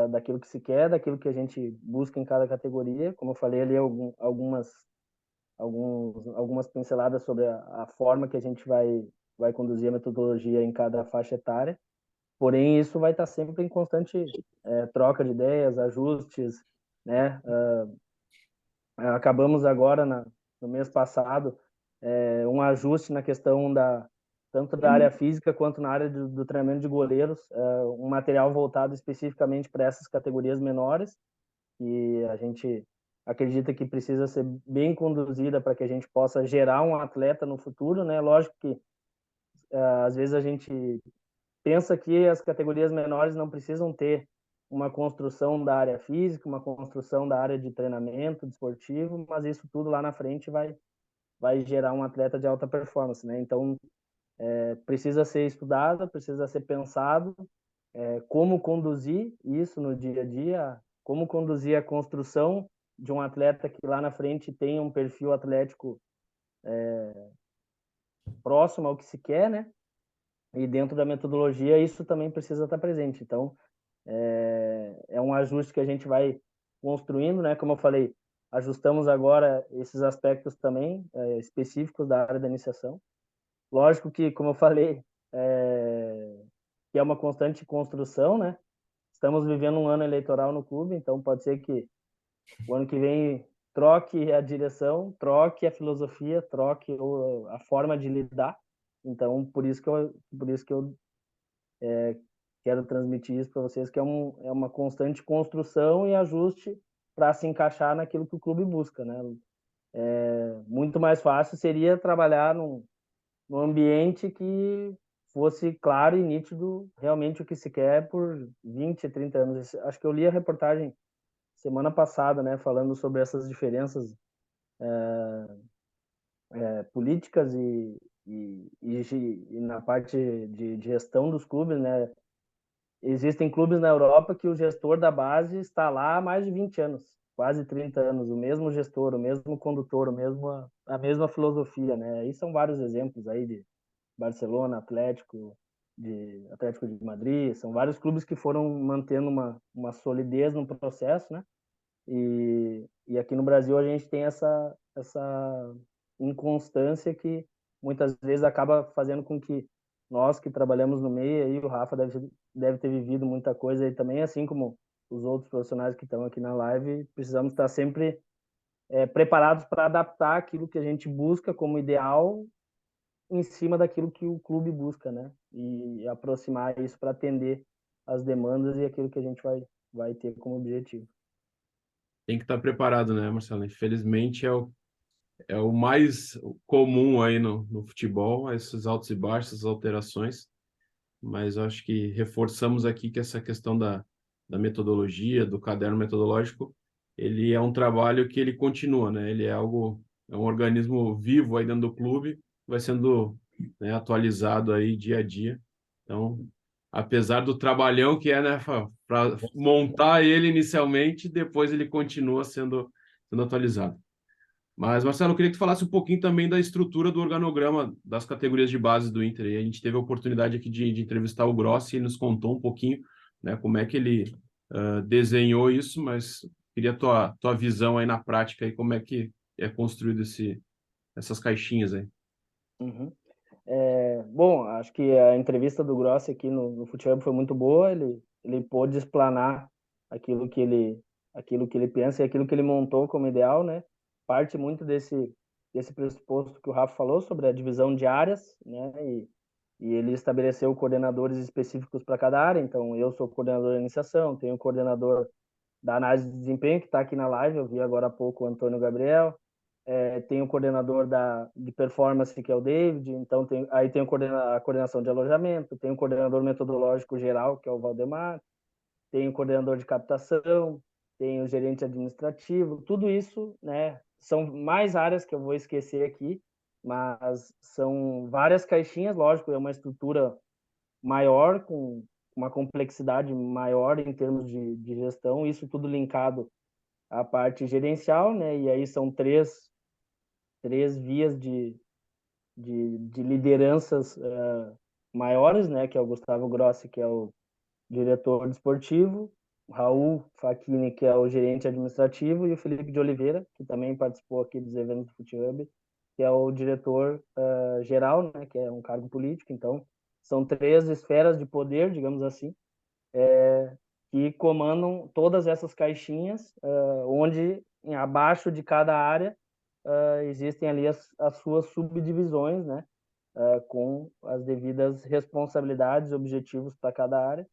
daquilo que se quer, daquilo que a gente busca em cada categoria. Como eu falei ali, algumas pinceladas sobre a forma que a gente vai conduzir a metodologia em cada faixa etária. Porém, isso vai estar sempre em constante troca de ideias, ajustes, né? Acabamos agora, no mês passado, um ajuste na questão tanto da área física quanto na área do treinamento de goleiros, um material voltado especificamente para essas categorias menores, e a gente acredita que precisa ser bem conduzida para que a gente possa gerar um atleta no futuro, né? Lógico que às vezes a gente pensa que as categorias menores não precisam ter uma construção da área física, uma construção da área de treinamento desportivo, mas isso tudo lá na frente vai gerar um atleta de alta performance, né? Então, precisa ser estudado, precisa ser pensado, como conduzir isso no dia a dia, como conduzir a construção de um atleta que lá na frente tenha um perfil atlético próximo ao que se quer, né? E dentro da metodologia isso também precisa estar presente. Então, é um ajuste que a gente vai construindo, né? Como eu falei, ajustamos agora esses aspectos também específicos da área da iniciação. Lógico que, como eu falei, que é uma constante construção, né? Estamos vivendo um ano eleitoral no clube, então pode ser que o ano que vem troque a direção, troque a filosofia, troque a forma de lidar. Então, por isso que eu quero transmitir isso para vocês, que é uma constante construção e ajuste para se encaixar naquilo que o clube busca, né? Muito mais fácil seria trabalhar num ambiente que fosse claro e nítido realmente o que se quer por 20, 30 anos. Acho que eu li a reportagem semana passada, né, falando sobre essas diferenças políticas e na parte de gestão dos clubes, né? Existem clubes na Europa que o gestor da base está lá há mais de 20 anos, quase 30 anos, o mesmo gestor, o mesmo condutor, a mesma filosofia, né? Aí são vários exemplos aí de Barcelona, Atlético de Madrid, são vários clubes que foram mantendo uma solidez no processo, né? E aqui no Brasil a gente tem essa inconstância que muitas vezes acaba fazendo com que nós que trabalhamos no meio, aí o Rafa deve ter vivido muita coisa aí também, assim como os outros profissionais que estão aqui na live, precisamos estar sempre preparados para adaptar aquilo que a gente busca como ideal em cima daquilo que o clube busca, né? E aproximar isso para atender as demandas e aquilo que a gente vai ter como objetivo.
Tem que estar preparado, né, Marcelo? Infelizmente é o mais comum aí no futebol, esses altos e baixos, essas alterações. Mas eu acho que reforçamos aqui que essa questão da metodologia, do caderno metodológico, ele é um trabalho que ele continua, né? Ele é um organismo vivo aí dentro do clube, vai sendo, né, atualizado aí dia a dia. Então, apesar do trabalhão que é, né, para montar ele inicialmente, depois ele continua sendo atualizado. Mas, Marcelo, eu queria que tu falasse um pouquinho também da estrutura do organograma das categorias de base do Inter. E a gente teve a oportunidade aqui de entrevistar o Grossi e ele nos contou um pouquinho, né, como é que ele desenhou isso, mas queria tua visão aí na prática e como é que é construído essas caixinhas aí.
Uhum. Bom, acho que a entrevista do Grossi aqui no Futebol foi muito boa. Ele pôde explanar aquilo aquilo que ele pensa e aquilo que ele montou como ideal, né? Parte muito desse pressuposto que o Rafa falou sobre a divisão de áreas, né? E ele estabeleceu coordenadores específicos para cada área. Então, eu sou coordenador da iniciação, tenho o coordenador da análise de desempenho, que está aqui na live, eu vi agora há pouco o Antônio Gabriel. Tem o coordenador de performance, que é o David, então aí tem a coordenação de alojamento, tem o coordenador metodológico geral, que é o Valdemar, tem o coordenador de captação, tem o gerente administrativo, tudo isso, né, são mais áreas que eu vou esquecer aqui, mas são várias caixinhas, lógico, é uma estrutura maior, com uma complexidade maior em termos de gestão, isso tudo linkado à parte gerencial, né? E aí são três vias de lideranças maiores, né? Que é o Gustavo Grossi, que é o diretor desportivo, o Raul Facchini, que é o gerente administrativo, e o Felipe de Oliveira, que também participou aqui dos eventos do FootHub, que é o diretor geral, né? Que é um cargo político. Então, são três esferas de poder, digamos assim, que comandam todas essas caixinhas, onde abaixo de cada área existem ali as suas subdivisões, né? Com as devidas responsabilidades e objetivos para cada área,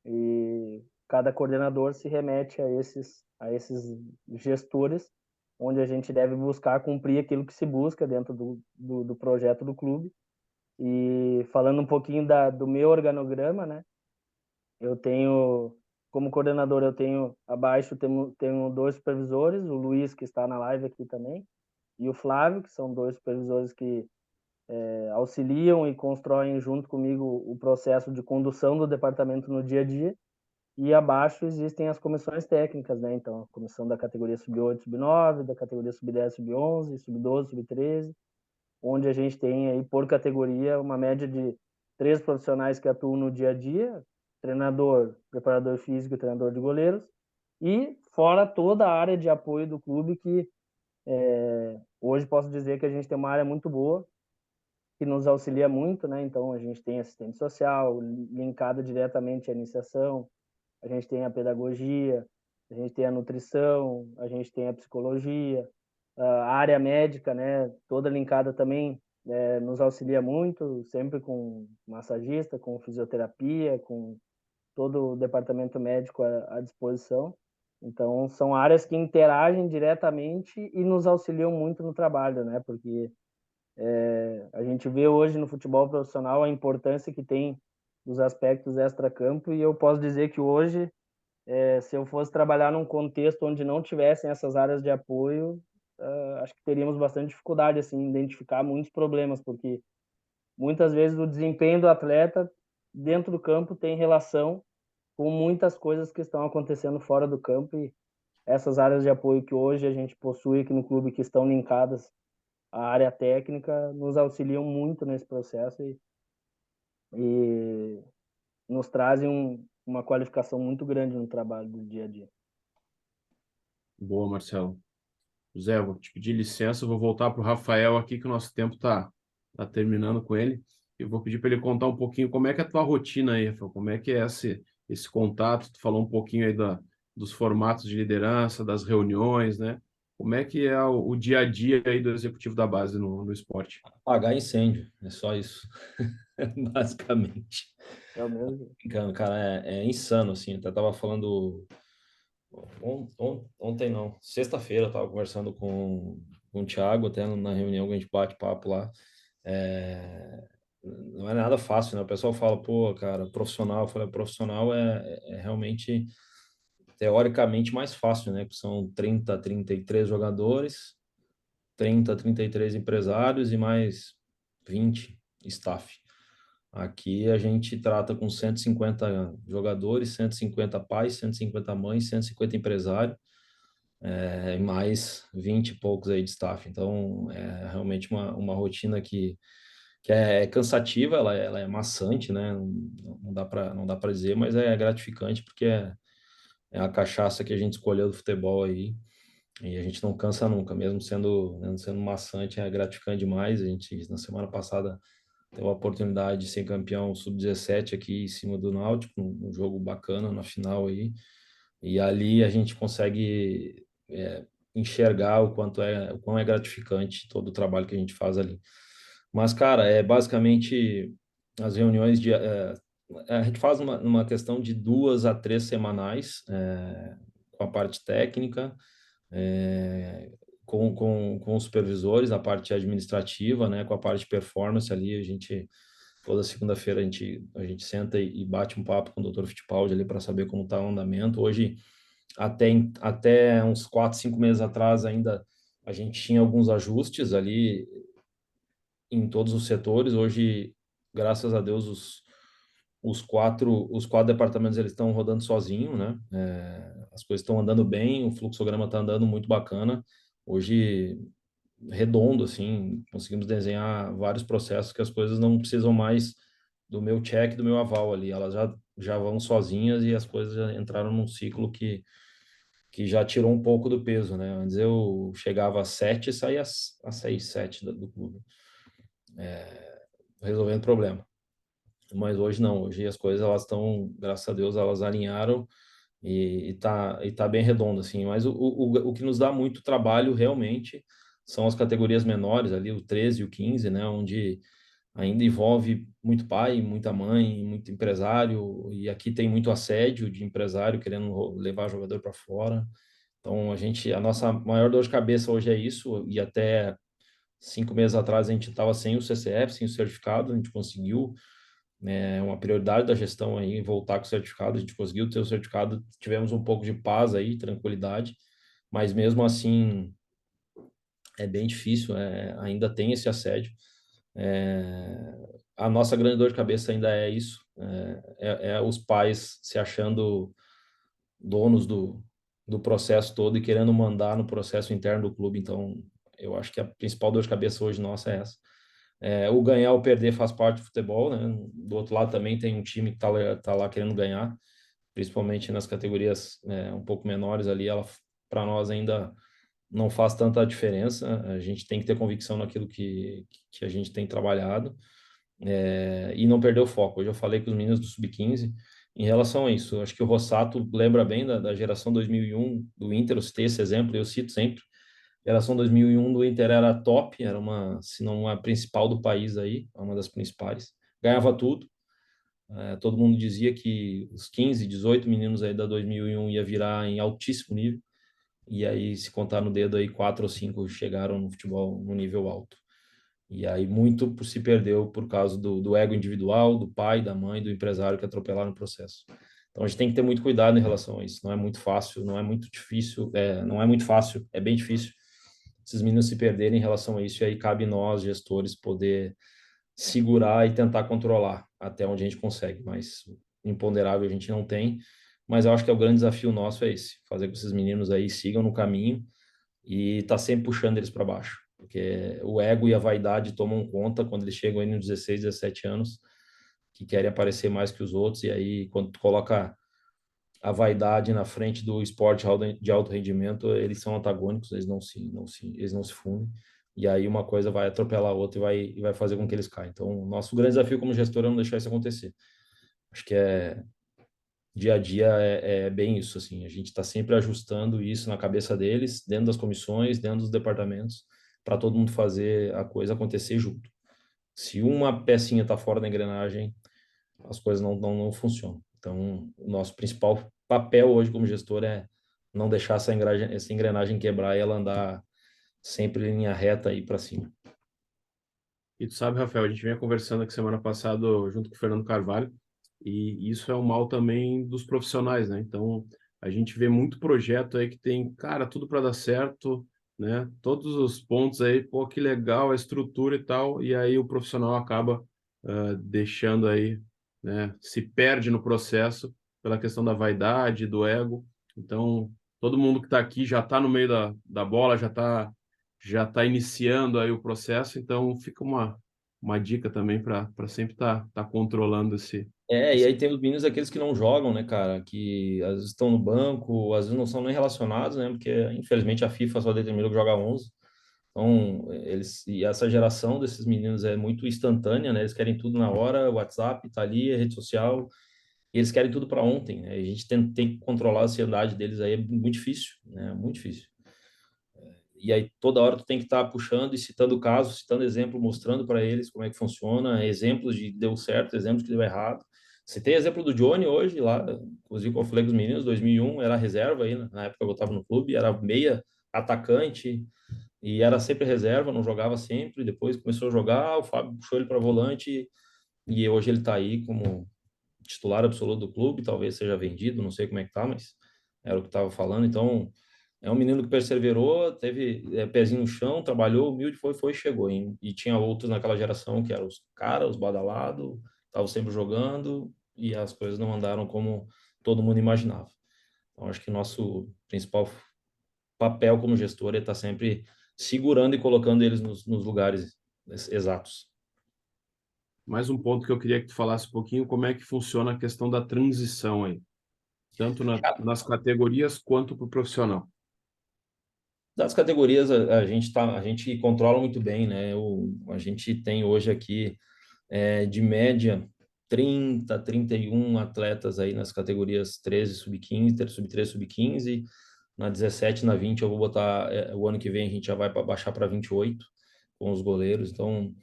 e cada coordenador se remete a esses gestores, onde a gente deve buscar cumprir aquilo que se busca dentro do projeto do clube. E falando um pouquinho do meu organograma, né? Eu tenho, como coordenador, eu tenho abaixo, tenho dois supervisores, o Luiz, que está na live aqui também, e o Flávio, que são dois supervisores que auxiliam e constroem junto comigo o processo de condução do departamento no dia a dia. E abaixo existem as comissões técnicas, né? Então, a comissão da categoria sub-8, sub-9, da categoria sub-10, sub-11, sub-12, sub-13, onde a gente tem aí por categoria uma média de 3 profissionais que atuam no dia a dia: treinador, preparador físico e treinador de goleiros, e fora toda a área de apoio do clube, que hoje posso dizer que a gente tem uma área muito boa, que nos auxilia muito, né? Então, a gente tem assistente social, linkada diretamente à iniciação, a gente tem a pedagogia, a gente tem a nutrição, a gente tem a psicologia, a área médica, né? Toda linkada também, nos auxilia muito, sempre com massagista, com fisioterapia, com todo o departamento médico à disposição. Então, são áreas que interagem diretamente e nos auxiliam muito no trabalho, né? Porque a gente vê hoje no futebol profissional a importância que tem dos aspectos extra-campo, e eu posso dizer que hoje, se eu fosse trabalhar num contexto onde não tivessem essas áreas de apoio, acho que teríamos bastante dificuldade assim, em identificar muitos problemas, porque muitas vezes o desempenho do atleta dentro do campo tem relação com muitas coisas que estão acontecendo fora do campo, e essas áreas de apoio que hoje a gente possui aqui no clube, que estão linkadas à área técnica, nos auxiliam muito nesse processo, e nos trazem uma qualificação muito grande no trabalho do dia a dia.
Boa, Marcelo. José, vou te pedir licença, eu vou voltar para o Rafael aqui, que o nosso tempo tá terminando com ele. Eu vou pedir para ele contar um pouquinho como é que é a tua rotina aí, Rafael, como é que é esse contato. Tu falou um pouquinho aí dos formatos de liderança, das reuniões, né? Como é que é o dia a dia aí do executivo da base no esporte?
Apagar incêndio, é só isso, basicamente.
É o mesmo.
Brincando, cara, é insano, assim. Eu até tava falando ontem, não, sexta-feira, eu tava conversando com o Thiago, até na reunião que a gente bate papo lá. Não é nada fácil, né? O pessoal fala, pô, cara, profissional. Eu falei, profissional é realmente, teoricamente, mais fácil, né? Que são 33 jogadores, 33 empresários e mais 20 staff. Aqui a gente trata com 150 jogadores, 150 pais, 150 mães, 150 empresários, e mais 20 e poucos aí de staff. Então, é realmente uma rotina que é cansativa, ela é maçante, né? Não dá para dizer, mas é gratificante, porque é a cachaça que a gente escolheu do futebol aí, e a gente não cansa nunca, mesmo sendo maçante, é gratificante demais. A gente, na semana passada, teve a oportunidade de ser campeão sub-17 aqui em cima do Náutico, um jogo bacana na final aí, e ali a gente consegue enxergar o quão é gratificante todo o trabalho que a gente faz ali. Mas, cara, é basicamente as reuniões a gente faz uma questão de 2 a 3 semanais, com a parte técnica, com os supervisores, a parte administrativa, né, com a parte de performance ali. Toda segunda-feira a gente senta e bate um papo com o Dr. Fittipaldi ali para saber como está o andamento. Hoje, até uns 4, 5 meses atrás, ainda a gente tinha alguns ajustes ali em todos os setores. Hoje, graças a Deus, os quatro departamentos eles estão rodando sozinho, né? As coisas estão andando bem, o fluxograma está andando muito bacana. Hoje, redondo, assim, conseguimos desenhar vários processos que as coisas não precisam mais do meu check, do meu aval ali. Elas já vão sozinhas e as coisas já entraram num ciclo que já tirou um pouco do peso, né? Antes eu chegava às 7 e saía às 6, 7 do clube, resolvendo problema. Mas hoje não, hoje as coisas elas estão, graças a Deus, elas alinharam e tá bem redondo, assim. Mas o que nos dá muito trabalho realmente são as categorias menores ali, o 13 e o 15, né? Onde ainda envolve muito pai, muita mãe, muito empresário, e aqui tem muito assédio de empresário querendo levar jogador para fora. Então, a nossa maior dor de cabeça hoje é isso, e até 5 meses atrás a gente estava sem o CCF, sem o certificado, a gente conseguiu, né, uma prioridade da gestão aí, voltar com o certificado, a gente conseguiu ter o certificado, tivemos um pouco de paz aí, tranquilidade, mas mesmo assim é bem difícil, ainda tem esse assédio. É, a nossa grande dor de cabeça ainda é isso, é os pais se achando donos do processo todo e querendo mandar no processo interno do clube. Então, eu acho que a principal dor de cabeça hoje nossa é essa. O ganhar ou perder faz parte do futebol, né? Do outro lado também tem um time que tá lá querendo ganhar, principalmente nas categorias um pouco menores ali, ela para nós ainda não faz tanta diferença. A gente tem que ter convicção naquilo que a gente tem trabalhado, e não perder o foco. Hoje eu falei com os meninos do Sub-15 em relação a isso. Acho que o Rossato lembra bem da geração 2001 do Inter, eu citei esse exemplo, eu cito sempre. A geração 2001 do Inter era top, era se não a principal do país aí, uma das principais. Ganhava tudo. Todo mundo dizia que os 15, 18 meninos aí da 2001 ia virar em altíssimo nível. E aí, se contar no dedo aí, 4 ou 5 chegaram no futebol no nível alto. E aí muito se perdeu por causa do ego individual, do pai, da mãe, do empresário que atropelaram o processo. Então a gente tem que ter muito cuidado em relação a isso. Não é muito fácil, não é muito difícil, não é muito fácil, é bem difícil esses meninos se perderem em relação a isso. E aí cabe nós, gestores, poder segurar e tentar controlar até onde a gente consegue. Mas imponderável a gente não tem. Mas eu acho que o grande desafio nosso é esse, fazer com que esses meninos aí sigam no caminho e tá sempre puxando eles para baixo, porque o ego e a vaidade tomam conta quando eles chegam aí nos 16, 17 anos, que querem aparecer mais que os outros, e aí quando tu coloca a vaidade na frente do esporte de alto rendimento, eles são antagônicos, eles não se fundem, e aí uma coisa vai atropelar a outra e vai fazer com que eles caiam. Então, o nosso grande desafio como gestor é não deixar isso acontecer. Acho que dia a dia é bem isso, assim, a gente está sempre ajustando isso na cabeça deles, dentro das comissões, dentro dos departamentos, para todo mundo fazer a coisa acontecer junto. Se uma pecinha está fora da engrenagem, as coisas não funcionam. Então, o nosso principal papel hoje como gestor é não deixar essa engrenagem quebrar e ela andar sempre em linha reta aí para cima.
E tu sabe, Rafael, a gente vinha conversando aqui semana passada junto com o Fernando Carvalho, e isso é o mal também dos profissionais, né? Então, a gente vê muito projeto aí que tem, cara, tudo para dar certo, né? Todos os pontos aí, pô, que legal a estrutura e tal, e aí o profissional acaba deixando aí, né? Se perde no processo pela questão da vaidade, do ego. Então, todo mundo que está aqui já está no meio da bola, já tá iniciando aí o processo, então fica uma dica também para sempre tá controlando
E aí tem os meninos aqueles que não jogam, né, cara, que às vezes estão no banco, às vezes não são nem relacionados, né, porque infelizmente a FIFA só determinou que joga 11. Então, e essa geração desses meninos é muito instantânea, né, eles querem tudo na hora, o WhatsApp tá ali, a rede social, e eles querem tudo para ontem, né, a gente tem que controlar a ansiedade deles aí, é muito difícil, né, muito difícil. E aí toda hora tu tem que estar puxando e citando casos, citando exemplo, mostrando para eles como é que funciona, exemplos de deu certo, exemplos que deu errado. Você tem exemplo do Johnny hoje lá, inclusive eu falei com os meninos, 2001 era reserva aí, na época eu estava no clube, era meia atacante e era sempre reserva, não jogava sempre, depois começou a jogar, o Fábio puxou ele para volante e hoje ele está aí como titular absoluto do clube, talvez seja vendido, não sei como é que tá, mas era o que estava falando, então é um menino que perseverou, teve pezinho no chão, trabalhou, humilde, foi, chegou. E tinha outros naquela geração que eram os caras, os badalados, estavam sempre jogando, e as coisas não andaram como todo mundo imaginava. Então, acho que o nosso principal papel como gestor é estar sempre segurando e colocando eles nos lugares exatos.
Mais um ponto que eu queria que tu falasse um pouquinho, como é que funciona a questão da transição aí, tanto nas categorias quanto para o profissional.
Das categorias, a gente controla muito bem, né? A gente tem hoje aqui, de média, 30, 31 atletas aí nas categorias 13, sub-15, sub-13, sub-15. Na 17, na 20, eu vou botar, o ano que vem a gente já vai baixar para 28 com os goleiros. Então,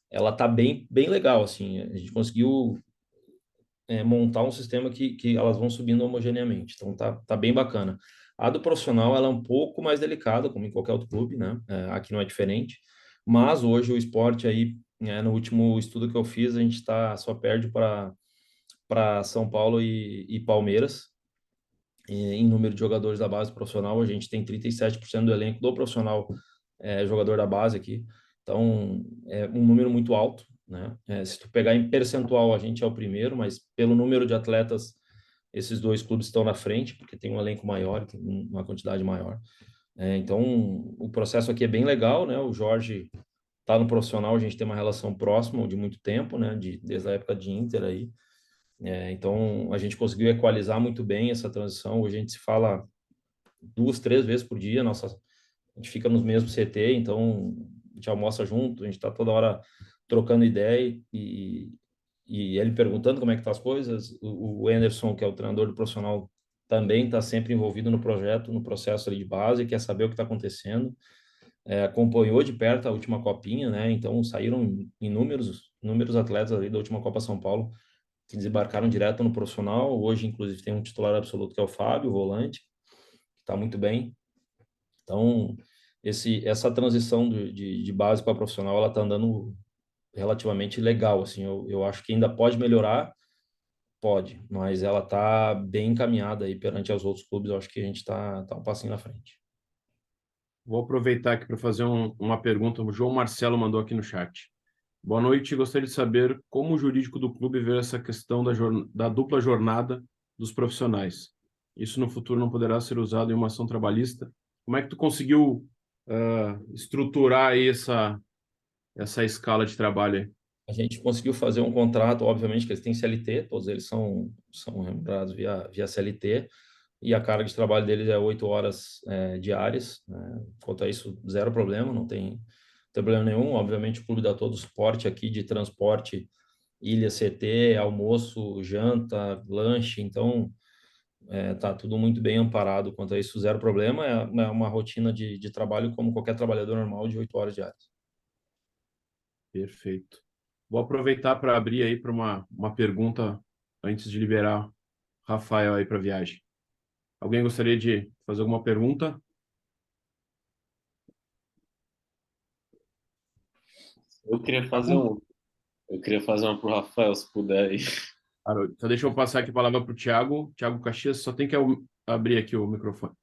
ela tá bem legal, assim. A gente conseguiu montar um sistema que elas vão subindo homogeneamente. Então tá bem bacana. A do profissional ela é um pouco mais delicada, como em qualquer outro clube, né? Aqui não é diferente. Mas hoje o esporte aí, no último estudo que eu fiz, a gente só perde para São Paulo e Palmeiras. Em número de jogadores da base profissional, a gente tem 37% do elenco do profissional jogador da base aqui. Então, é um número muito alto, né? Se tu pegar em percentual, a gente é o primeiro, mas pelo número de atletas, esses dois clubes estão na frente, porque tem um elenco maior, tem uma quantidade maior. Então, o processo aqui é bem legal, né? O Jorge está no profissional, a gente tem uma relação próxima de muito tempo, né? Desde a época de Inter aí. Então, a gente conseguiu equalizar muito bem essa transição. Hoje a gente se fala 2, 3 vezes por dia, a gente fica nos mesmos CT, então a gente almoça junto, a gente está toda hora trocando ideia e ele perguntando como é que tá as coisas. O Anderson, que é o treinador do profissional, também está sempre envolvido no projeto, no processo ali de base, quer saber o que está acontecendo. Acompanhou de perto a última copinha, né? Então saíram inúmeros atletas ali da última Copa São Paulo que desembarcaram direto no profissional. Hoje, inclusive, tem um titular absoluto que é o Fábio, o volante, que está muito bem. Então, essa transição de base para profissional, ela está andando relativamente legal, assim, eu acho que ainda pode melhorar, pode, mas ela está bem encaminhada aí perante aos outros clubes, eu acho que a gente está um passinho na frente.
Vou aproveitar aqui para fazer uma pergunta. O João Marcelo mandou aqui no chat. Boa noite, gostaria de saber como o jurídico do clube vê essa questão da dupla jornada dos profissionais. Isso no futuro não poderá ser usado em uma ação trabalhista. Como é que tu conseguiu estruturar aí essa escala de trabalho aí?
A gente conseguiu fazer um contrato, obviamente que eles têm CLT, todos eles são remunerados via CLT, e a carga de trabalho deles é 8 horas diárias, né? Quanto a isso, zero problema, não tem problema nenhum. Obviamente o clube dá todo o suporte aqui de transporte, ilha CT, almoço, janta, lanche, então tá tudo muito bem amparado quanto a isso, zero problema. É uma rotina de trabalho como qualquer trabalhador normal de 8 horas diárias.
Perfeito. Vou aproveitar para abrir aí para uma pergunta antes de liberar o Rafael aí para a viagem. Alguém gostaria de fazer alguma pergunta?
Eu queria fazer uma para o Rafael, se puder aí.
Claro, então deixa eu passar aqui a palavra para o Thiago Caxias, só tem que abrir aqui o microfone.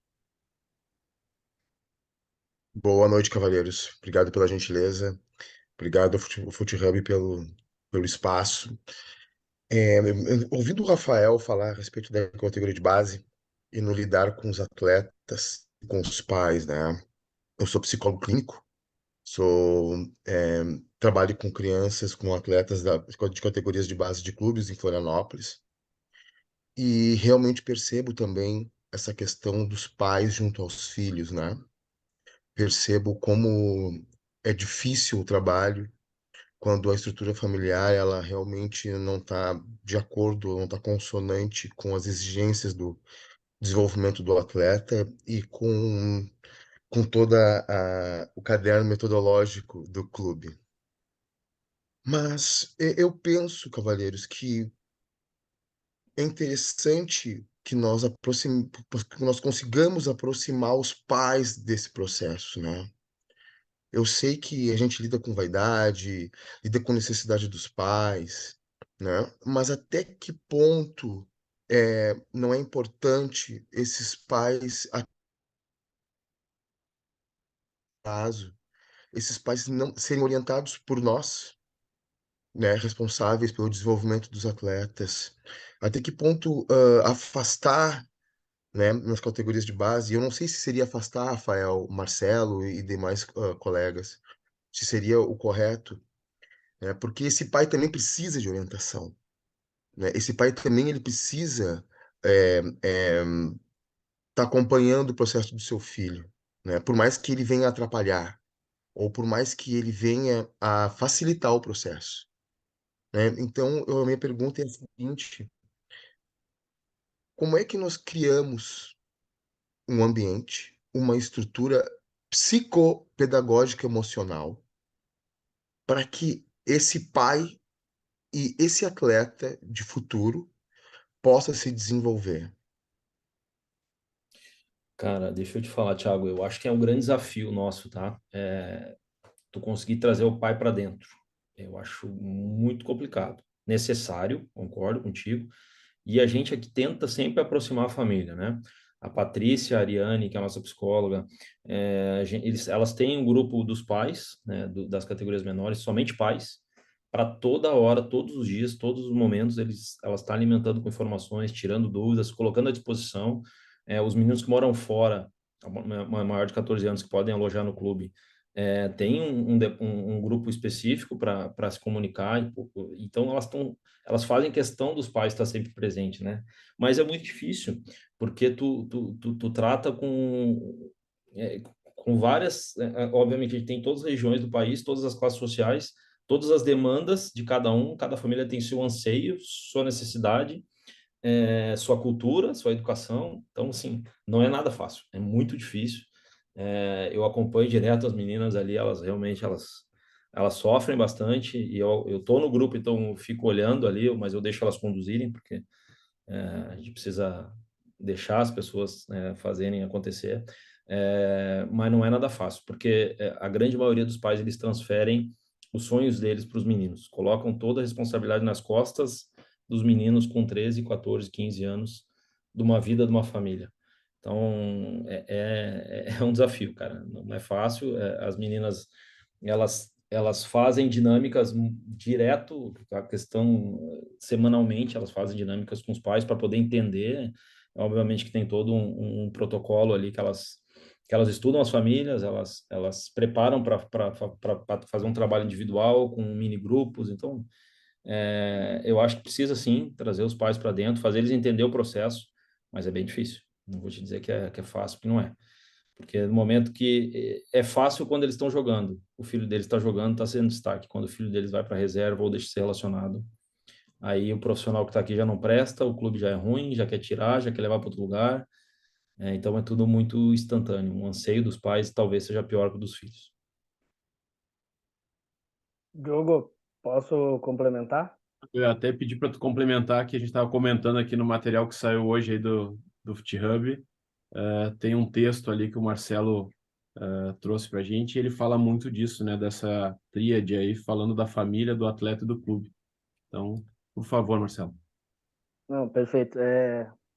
Boa noite, cavalheiros. Obrigado pela gentileza. Obrigado ao FootHub pelo espaço. Ouvindo o Rafael falar a respeito da categoria de base e no lidar com os atletas, com os pais, né? Eu sou psicólogo clínico, sou, é, trabalho com crianças, com atletas de categorias de base de clubes em Florianópolis e realmente percebo também essa questão dos pais junto aos filhos, né? Percebo como é difícil o trabalho quando a estrutura familiar ela realmente não está de acordo, não está consonante com as exigências do desenvolvimento do atleta e com toda o caderno metodológico do clube. Mas eu penso, cavalheiros, que é interessante que nós consigamos aproximar os pais desse processo, né? Eu sei que a gente lida com vaidade, lida com necessidade dos pais, né? Mas até que ponto não é importante esses pais, acaso, esses pais não serem orientados por nós, né, responsáveis pelo desenvolvimento dos atletas, até que ponto afastar, né, nas categorias de base, eu não sei se seria afastar Rafael, Marcelo e demais colegas, se seria o correto, né, porque esse pai também precisa de orientação, né, esse pai também ele precisa estar acompanhando o processo do seu filho, né, por mais que ele venha atrapalhar, ou por mais que ele venha a facilitar o processo, né? Então, a minha pergunta é a seguinte: como é que nós criamos um ambiente, uma estrutura psicopedagógica emocional para que esse pai e esse atleta de futuro possa se desenvolver?
Cara, deixa eu te falar, Thiago, eu acho que é um grande desafio nosso, tá? Tu conseguir trazer o pai para dentro. Eu acho muito complicado. Necessário, concordo contigo. E a gente aqui tenta sempre aproximar a família, né? A Patrícia, a Ariane, que é a nossa psicóloga, elas têm um grupo dos pais, né, das categorias menores, somente pais, para toda hora, todos os dias, todos os momentos, elas estão alimentando com informações, tirando dúvidas, colocando à disposição. Os meninos que moram fora, maior de 14 anos, que podem alojar no clube, tem um grupo específico para se comunicar, então elas fazem questão dos pais estar sempre presente, né? Mas é muito difícil, porque tu trata com várias, obviamente a gente tem todas as regiões do país, todas as classes sociais, todas as demandas de cada família tem seu anseio, sua necessidade, sua cultura, sua educação, então assim, não é nada fácil, é muito difícil. Eu acompanho direto as meninas ali, elas realmente elas sofrem bastante e eu tô no grupo, então eu fico olhando ali, mas eu deixo elas conduzirem, porque a gente precisa deixar as pessoas fazerem acontecer. Mas não é nada fácil, porque a grande maioria dos pais eles transferem os sonhos deles para os meninos, colocam toda a responsabilidade nas costas dos meninos com 13, 14, 15 anos de uma vida, de uma família. Então, é um desafio, cara. Não é fácil. As meninas, elas fazem dinâmicas direto, a questão semanalmente, elas fazem dinâmicas com os pais para poder entender. Obviamente que tem todo um protocolo ali que elas estudam as famílias, elas preparam para fazer um trabalho individual com mini grupos. Então, eu acho que precisa sim trazer os pais para dentro, fazer eles entender o processo, mas é bem difícil. Não vou te dizer que é fácil, porque não é. Porque no momento que é fácil quando eles estão jogando, o filho deles está jogando, está sendo destaque. Quando o filho deles vai para a reserva ou deixa de ser relacionado, aí o profissional que está aqui já não presta, o clube já é ruim, já quer tirar, já quer levar para outro lugar. Então é tudo muito instantâneo. O anseio dos pais talvez seja pior que o dos filhos.
Diogo, posso complementar?
Eu ia até pedi para tu complementar que a gente estava comentando aqui no material que saiu hoje aí do FutHub. Tem um texto ali que o Marcelo trouxe para a gente e ele fala muito disso, né? Dessa tríade aí, falando da família, do atleta e do clube. Então, por favor, Marcelo.
Não, perfeito.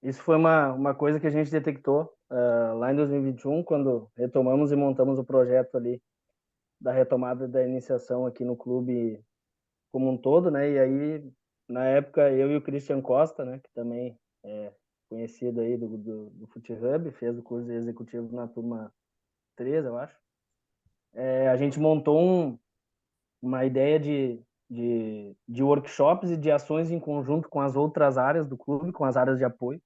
Isso foi uma coisa que a gente detectou lá em 2021, quando retomamos e montamos o projeto ali da retomada da iniciação aqui no clube como um todo, né? E aí, na época, eu e o Christian Costa, né? Que também é conhecido aí do FutHub, fez o curso de executivo na turma 3, eu acho. A gente montou uma ideia de workshops e de ações em conjunto com as outras áreas do clube, com as áreas de apoio,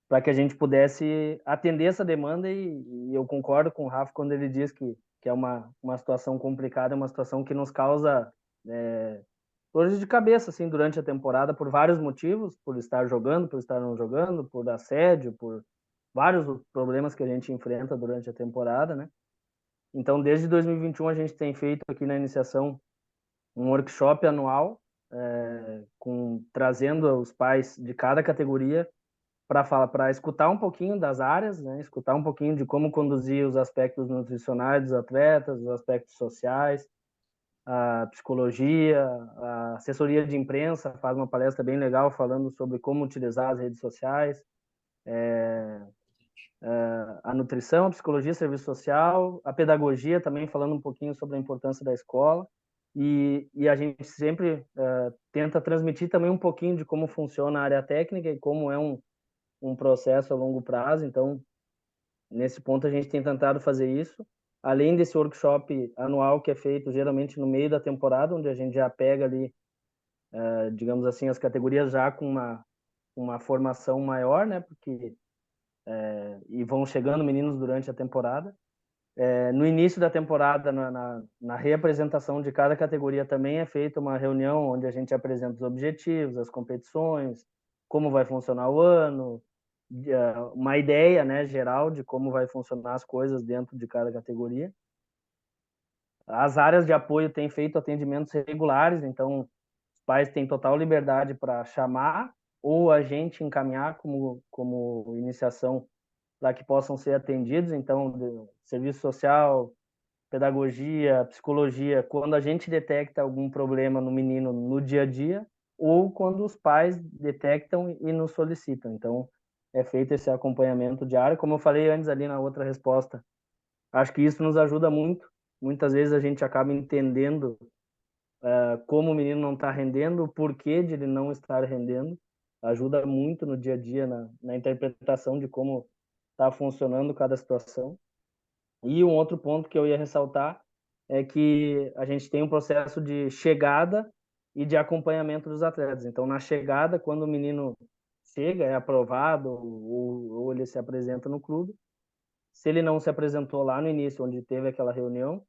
para que a gente pudesse atender essa demanda e eu concordo com o Rafa quando ele diz que é uma situação complicada, é uma situação que nos causa dores de cabeça assim durante a temporada por vários motivos, por estar jogando, por estar não jogando, por assédio, por vários problemas que a gente enfrenta durante a temporada, né? Então, desde 2021 a gente tem feito aqui na iniciação um workshop anual trazendo os pais de cada categoria para escutar um pouquinho das áreas, né? Escutar um pouquinho de como conduzir os aspectos nutricionais dos atletas, os aspectos sociais, a psicologia, a assessoria de imprensa faz uma palestra bem legal falando sobre como utilizar as redes sociais, a nutrição, a psicologia, serviço social, a pedagogia também falando um pouquinho sobre a importância da escola. e a gente sempre tenta transmitir também um pouquinho de como funciona a área técnica e como é um processo a longo prazo. Então, nesse ponto, a gente tem tentado fazer isso. Além desse workshop anual que é feito geralmente no meio da temporada, onde a gente já pega ali, digamos assim, as categorias já com uma formação maior, né? Porque e vão chegando meninos durante a temporada. No início da temporada, na reapresentação de cada categoria, também é feita uma reunião onde a gente apresenta os objetivos, as competições, como vai funcionar o ano, uma ideia, né, geral de como vai funcionar as coisas dentro de cada categoria. As áreas de apoio têm feito atendimentos regulares, então os pais têm total liberdade para chamar ou a gente encaminhar como iniciação para que possam ser atendidos. Então, serviço social, pedagogia, psicologia, quando a gente detecta algum problema no menino no dia a dia, ou quando os pais detectam e nos solicitam. Então, é feito esse acompanhamento diário. Como eu falei antes ali na outra resposta, acho que isso nos ajuda muito. Muitas vezes a gente acaba entendendo como o menino não está rendendo, o porquê de ele não estar rendendo. Ajuda muito no dia a dia, na interpretação de como está funcionando cada situação. E um outro ponto que eu ia ressaltar é que a gente tem um processo de chegada e de acompanhamento dos atletas. Então, na chegada, quando o menino chega, é aprovado ou ele se apresenta no clube, se ele não se apresentou lá no início, onde teve aquela reunião,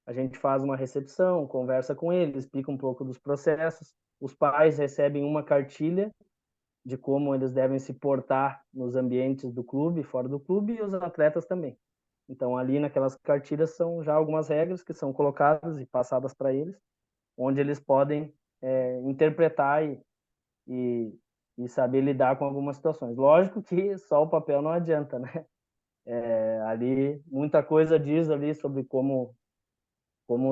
a gente faz uma recepção, conversa com ele, explica um pouco dos processos. Os pais recebem uma cartilha de como eles devem se portar nos ambientes do clube, fora do clube, e os atletas também. Então, ali naquelas cartilhas são já algumas regras que são colocadas e passadas para eles, onde eles podem interpretar e, e saber lidar com algumas situações. Lógico que só o papel não adianta, né? Ali muita coisa diz ali sobre como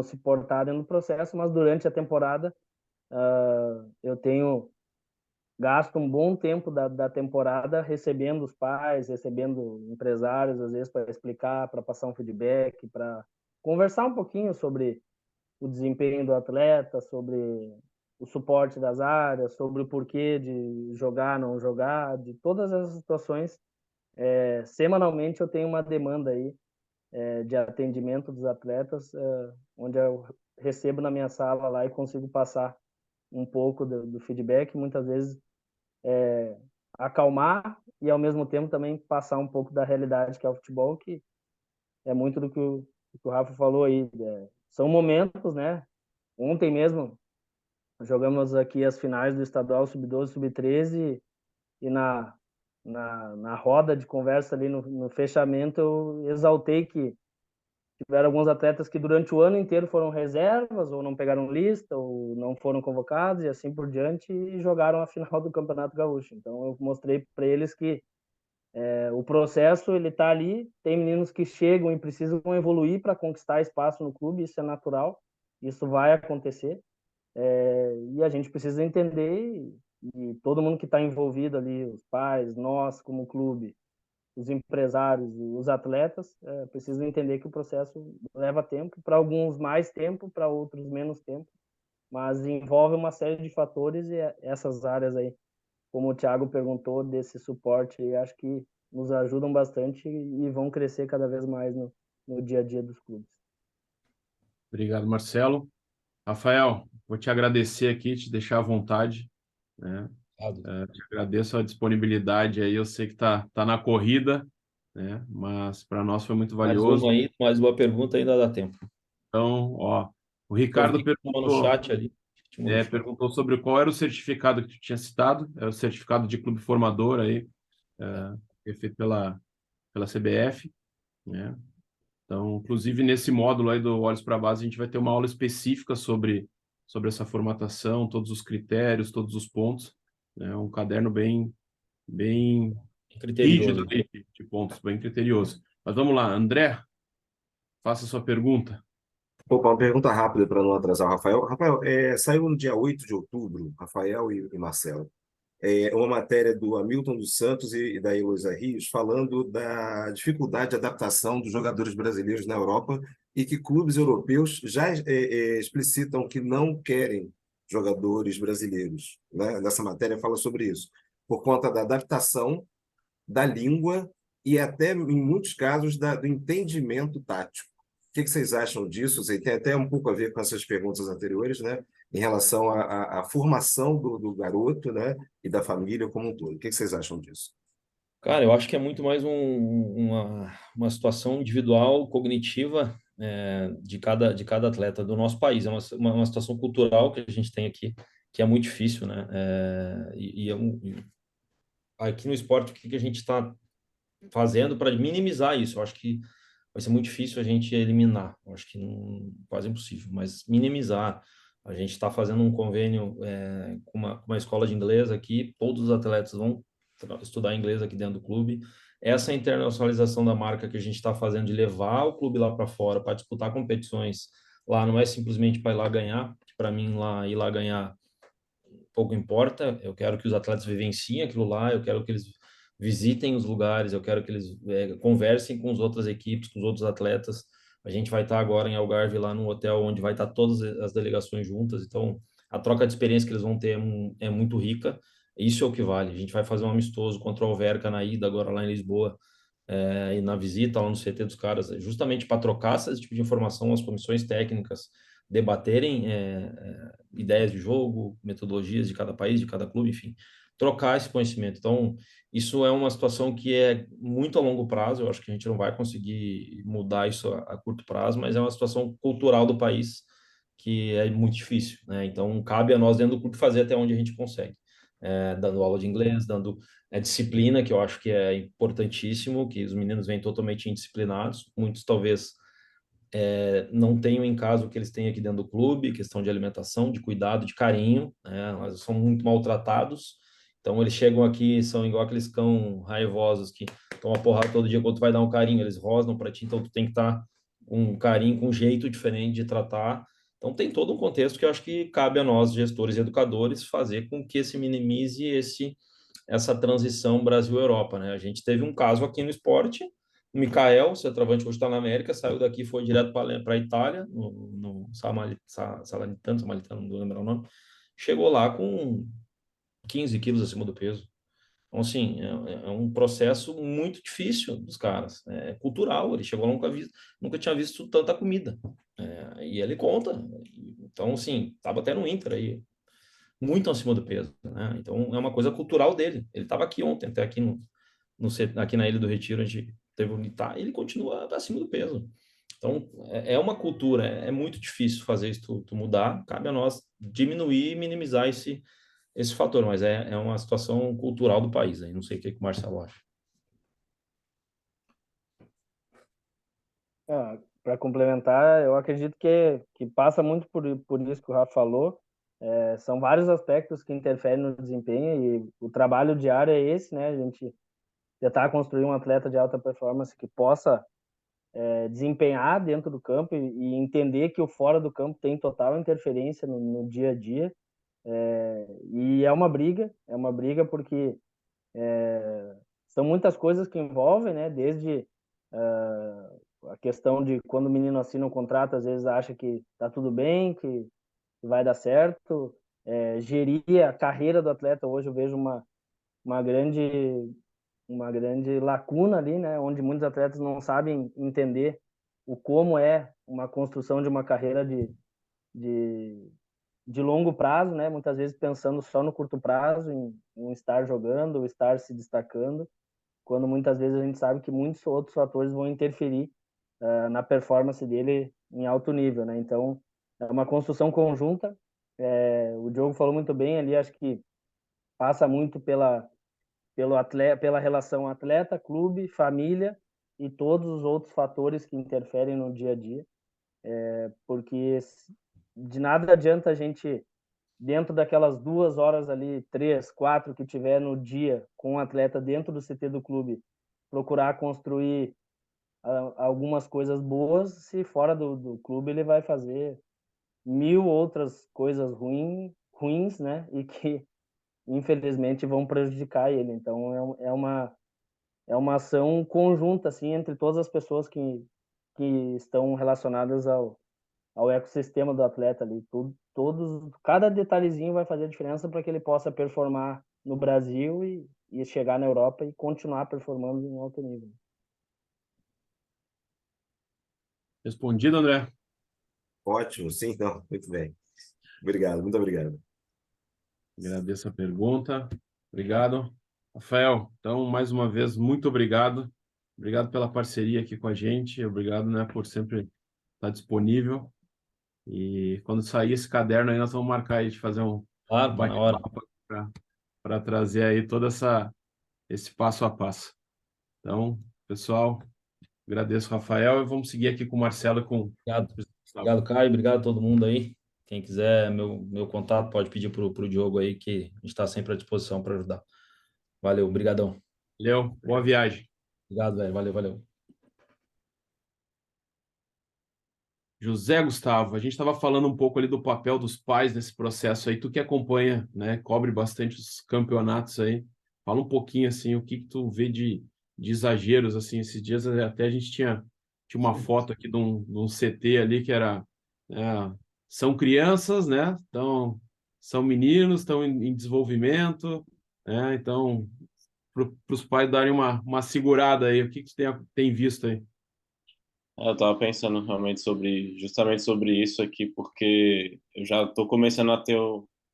se portar dentro do processo, mas durante a temporada eu tenho gasto um bom tempo da temporada recebendo os pais, recebendo empresários, às vezes, para explicar, para passar um feedback, para conversar um pouquinho sobre o desempenho do atleta, sobre o suporte das áreas, sobre o porquê de jogar, não jogar, de todas essas situações. Semanalmente eu tenho uma demanda aí de atendimento dos atletas, onde eu recebo na minha sala lá e consigo passar um pouco do feedback, muitas vezes acalmar e ao mesmo tempo também passar um pouco da realidade que é o futebol, que é muito do que o Rafa falou aí. São momentos, né? Ontem mesmo jogamos aqui as finais do estadual sub-12, sub-13 e na roda de conversa ali no fechamento eu exaltei que tiveram alguns atletas que durante o ano inteiro foram reservas, ou não pegaram lista, ou não foram convocados, e assim por diante, e jogaram a final do Campeonato Gaúcho. Então, eu mostrei para eles que o processo ele está ali, tem meninos que chegam e precisam evoluir para conquistar espaço no clube, isso é natural, isso vai acontecer, e a gente precisa entender, e todo mundo que está envolvido ali, os pais, nós como clube, os empresários, os atletas, precisam entender que o processo leva tempo, para alguns mais tempo, para outros menos tempo, mas envolve uma série de fatores e essas áreas aí, como o Thiago perguntou, desse suporte, acho que nos ajudam bastante e vão crescer cada vez mais no dia a dia dos clubes.
Obrigado, Marcelo. Rafael, vou te agradecer aqui, te deixar à vontade, né? Te agradeço a disponibilidade aí, eu sei que tá na corrida, né? Mas para nós foi muito valioso.
Mais uma pergunta ainda dá tempo.
Então, ó, o
Eu
Ricardo
vi que estava no chat ali.
perguntou sobre qual era o certificado que tu tinha citado, é o certificado de clube formador aí, que é feito pela CBF, né? Então, inclusive nesse módulo aí do Olhos para a Base, a gente vai ter uma aula específica sobre essa formatação, todos os critérios, todos os pontos, né? Um caderno bem rígido
Criterioso.
de pontos, bem criterioso. Mas vamos lá, André, faça a sua pergunta.
Opa, uma pergunta rápida para não atrasar o Rafael. Rafael, saiu no dia 8 de outubro, Rafael e Marcelo. uma matéria do Hamilton dos Santos e da Heloísa Rios falando da dificuldade de adaptação dos jogadores brasileiros na Europa e que clubes europeus já explicitam que não querem jogadores brasileiros, né? Nessa matéria fala sobre isso, por conta da adaptação da língua e até, em muitos casos, do entendimento tático. O que vocês acham disso? Tem até um pouco a ver com essas perguntas anteriores, né? Em relação à formação do garoto, né? E da família como um todo. O que vocês acham disso?
Cara, eu acho que é muito mais uma situação individual, cognitiva, de cada atleta do nosso país. É uma situação cultural que a gente tem aqui, que é muito difícil, né? Aqui no esporte, o que que a gente está fazendo para minimizar isso? Eu acho que vai ser muito difícil a gente eliminar. Eu acho que quase impossível, mas minimizar. A gente está fazendo um convênio com uma escola de inglês aqui, todos os atletas vão estudar inglês aqui dentro do clube. Essa internacionalização da marca que a gente está fazendo de levar o clube lá para fora para disputar competições lá não é simplesmente para ir lá ganhar, que para mim ir lá ganhar pouco importa. Eu quero que os atletas vivenciem aquilo lá, eu quero que eles visitem os lugares, eu quero que eles conversem com as outras equipes, com os outros atletas. A gente vai estar agora em Algarve, lá no hotel onde vai estar todas as delegações juntas, então a troca de experiência que eles vão ter é muito rica. Isso é o que vale. A gente vai fazer um amistoso contra o Alverca na ida, agora lá em Lisboa, e na visita lá no CT dos caras, justamente para trocar esse tipo de informação, as comissões técnicas debaterem ideias de jogo, metodologias de cada país, de cada clube, enfim, trocar esse conhecimento. Então, isso é uma situação que é muito a longo prazo, eu acho que a gente não vai conseguir mudar isso a curto prazo, mas é uma situação cultural do país que é muito difícil, né? Então, cabe a nós dentro do clube fazer até onde a gente consegue. Dando aula de inglês, dando disciplina, que eu acho que é importantíssimo, que os meninos vêm totalmente indisciplinados, muitos talvez não tenham em casa o que eles têm aqui dentro do clube, questão de alimentação, de cuidado, de carinho, né? Eles são muito maltratados, então eles chegam aqui, são igual aqueles cão raivosos que tomam porrada todo dia quando tu vai dar um carinho, eles rosnam para ti, então tu tem que estar com um carinho, com um jeito diferente de tratar. Então tem todo um contexto que eu acho que cabe a nós, gestores e educadores, fazer com que se minimize essa transição Brasil-Europa, né? A gente teve um caso aqui no esporte, o Mikael, centroavante hoje está na América, saiu daqui, foi direto para a Itália, no Salernitano, não vou lembrar o nome, chegou lá com 15 quilos acima do peso. Então, assim, é um processo muito difícil dos caras, é cultural, ele chegou lá, nunca tinha visto tanta comida, e ele conta. Então, assim, estava até no Inter aí, muito acima do peso, né? Então, é uma coisa cultural dele. Ele estava aqui ontem, até aqui aqui na Ilha do Retiro, a gente teve um Itá, ele continua acima do peso. Então, é uma cultura, é muito difícil fazer isso tu mudar, cabe a nós diminuir e minimizar esse fator, mas é uma situação cultural do país, aí não sei o que o Marcelo acha.
Para complementar, eu acredito que passa muito por isso que o Rafa falou. São vários aspectos que interferem no desempenho e o trabalho diário é esse, né? A gente tentar construir um atleta de alta performance que possa desempenhar dentro do campo e entender que o fora do campo tem total interferência no dia a dia. E é uma briga porque são muitas coisas que envolvem, né? Desde a questão de quando o menino assina um contrato, às vezes acha que tá tudo bem, que vai dar certo. Gerir a carreira do atleta, hoje eu vejo uma grande lacuna ali, né? Onde muitos atletas não sabem entender o como é uma construção de uma carreira de, de longo prazo, né? Muitas vezes pensando só no curto prazo, em estar jogando, ou estar se destacando, quando muitas vezes a gente sabe que muitos outros fatores vão interferir na performance dele em alto nível, né? Então, é uma construção conjunta. O Diogo falou muito bem ali, acho que passa muito pela relação atleta, clube, família e todos os outros fatores que interferem no dia a dia, porque de nada adianta a gente, dentro daquelas 2 horas ali, 3, 4 que tiver no dia com o atleta dentro do CT do clube, procurar construir algumas coisas boas, se fora do clube ele vai fazer 1000 outras coisas ruins, né? E que infelizmente, vão prejudicar ele. Então, é uma ação conjunta, assim, entre todas as pessoas que estão relacionadas ao ecossistema do atleta ali. Cada detalhezinho vai fazer diferença para que ele possa performar no Brasil e chegar na Europa e continuar performando em alto nível.
Respondido, André?
Ótimo, sim, não, muito bem. Obrigado, muito obrigado.
Agradeço a pergunta. Obrigado. Rafael, então, mais uma vez, muito obrigado. Obrigado pela parceria aqui com a gente. Obrigado, né, por sempre estar disponível. E quando sair esse caderno aí, nós vamos marcar aí de fazer um
Claro, tá na hora.
bate-papo para trazer aí todo esse passo a passo. Então, pessoal, agradeço, Rafael, e vamos seguir aqui com o Marcelo e com
Obrigado.
Gustavo.
Obrigado, Caio. Obrigado a todo mundo aí. Quem quiser meu contato, pode pedir pro Diogo aí, que a gente está sempre à disposição para ajudar. Valeu, brigadão.
Valeu, boa viagem.
Obrigado, velho. Valeu, valeu.
José Gustavo, a gente estava falando um pouco ali do papel dos pais nesse processo aí. Tu que acompanha, né, cobre bastante os campeonatos aí. Fala um pouquinho assim, o que que tu vê de exageros assim. Esses dias até a gente tinha uma foto aqui de um CT ali que era, são crianças, né? Então são meninos, estão em desenvolvimento, né? Então para os pais darem uma segurada aí. O que que tu tem visto aí?
Eu estava pensando realmente justamente sobre isso aqui, porque eu já estou começando a ter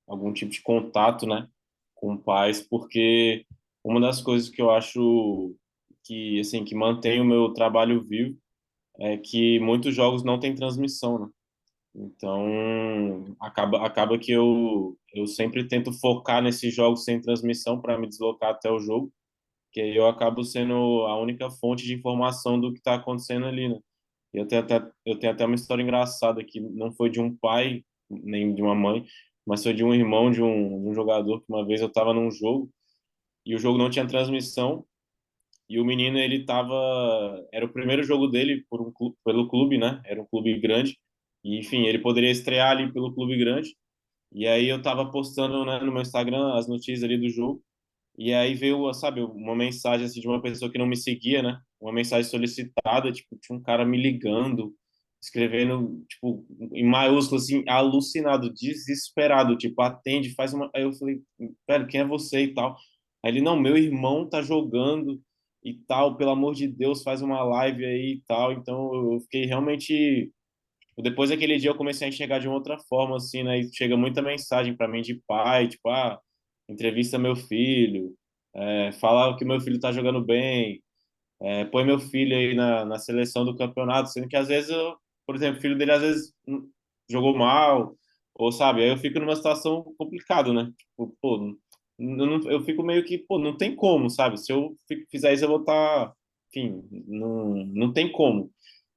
algum tipo de contato, né, com pais, porque uma das coisas que eu acho que, assim, que mantém o meu trabalho vivo é que muitos jogos não têm transmissão, né? Então, acaba que eu sempre tento focar nesses jogos sem transmissão para me deslocar até o jogo, que aí eu acabo sendo a única fonte de informação do que está acontecendo ali, né? E eu tenho até uma história engraçada que não foi de um pai, nem de uma mãe, mas foi de um irmão de um jogador, que uma vez eu estava num jogo e o jogo não tinha transmissão e o menino, era o primeiro jogo dele pelo clube, né? Era um clube grande e, enfim, ele poderia estrear ali pelo clube grande. E aí eu estava postando, né, no meu Instagram as notícias ali do jogo e aí veio, sabe, uma mensagem assim de uma pessoa que não me seguia, né? Uma mensagem solicitada, tipo, tinha um cara me ligando, escrevendo, tipo, em maiúsculo, assim, alucinado, desesperado, tipo, atende, faz uma. Aí eu falei, velho, quem é você e tal? Aí ele, não, meu irmão tá jogando e tal, pelo amor de Deus, faz uma live aí e tal. Então eu fiquei realmente. Depois daquele dia eu comecei a enxergar de uma outra forma, assim, né? E chega muita mensagem para mim de pai, tipo, entrevista meu filho, fala que meu filho tá jogando bem, põe meu filho aí na seleção do campeonato, sendo que às vezes, por exemplo, o filho dele às vezes jogou mal, ou sabe, aí eu fico numa situação complicada, né? Tipo, pô, eu fico meio que, pô, não tem como, sabe? Se eu fizer isso, eu vou estar, enfim, não tem como.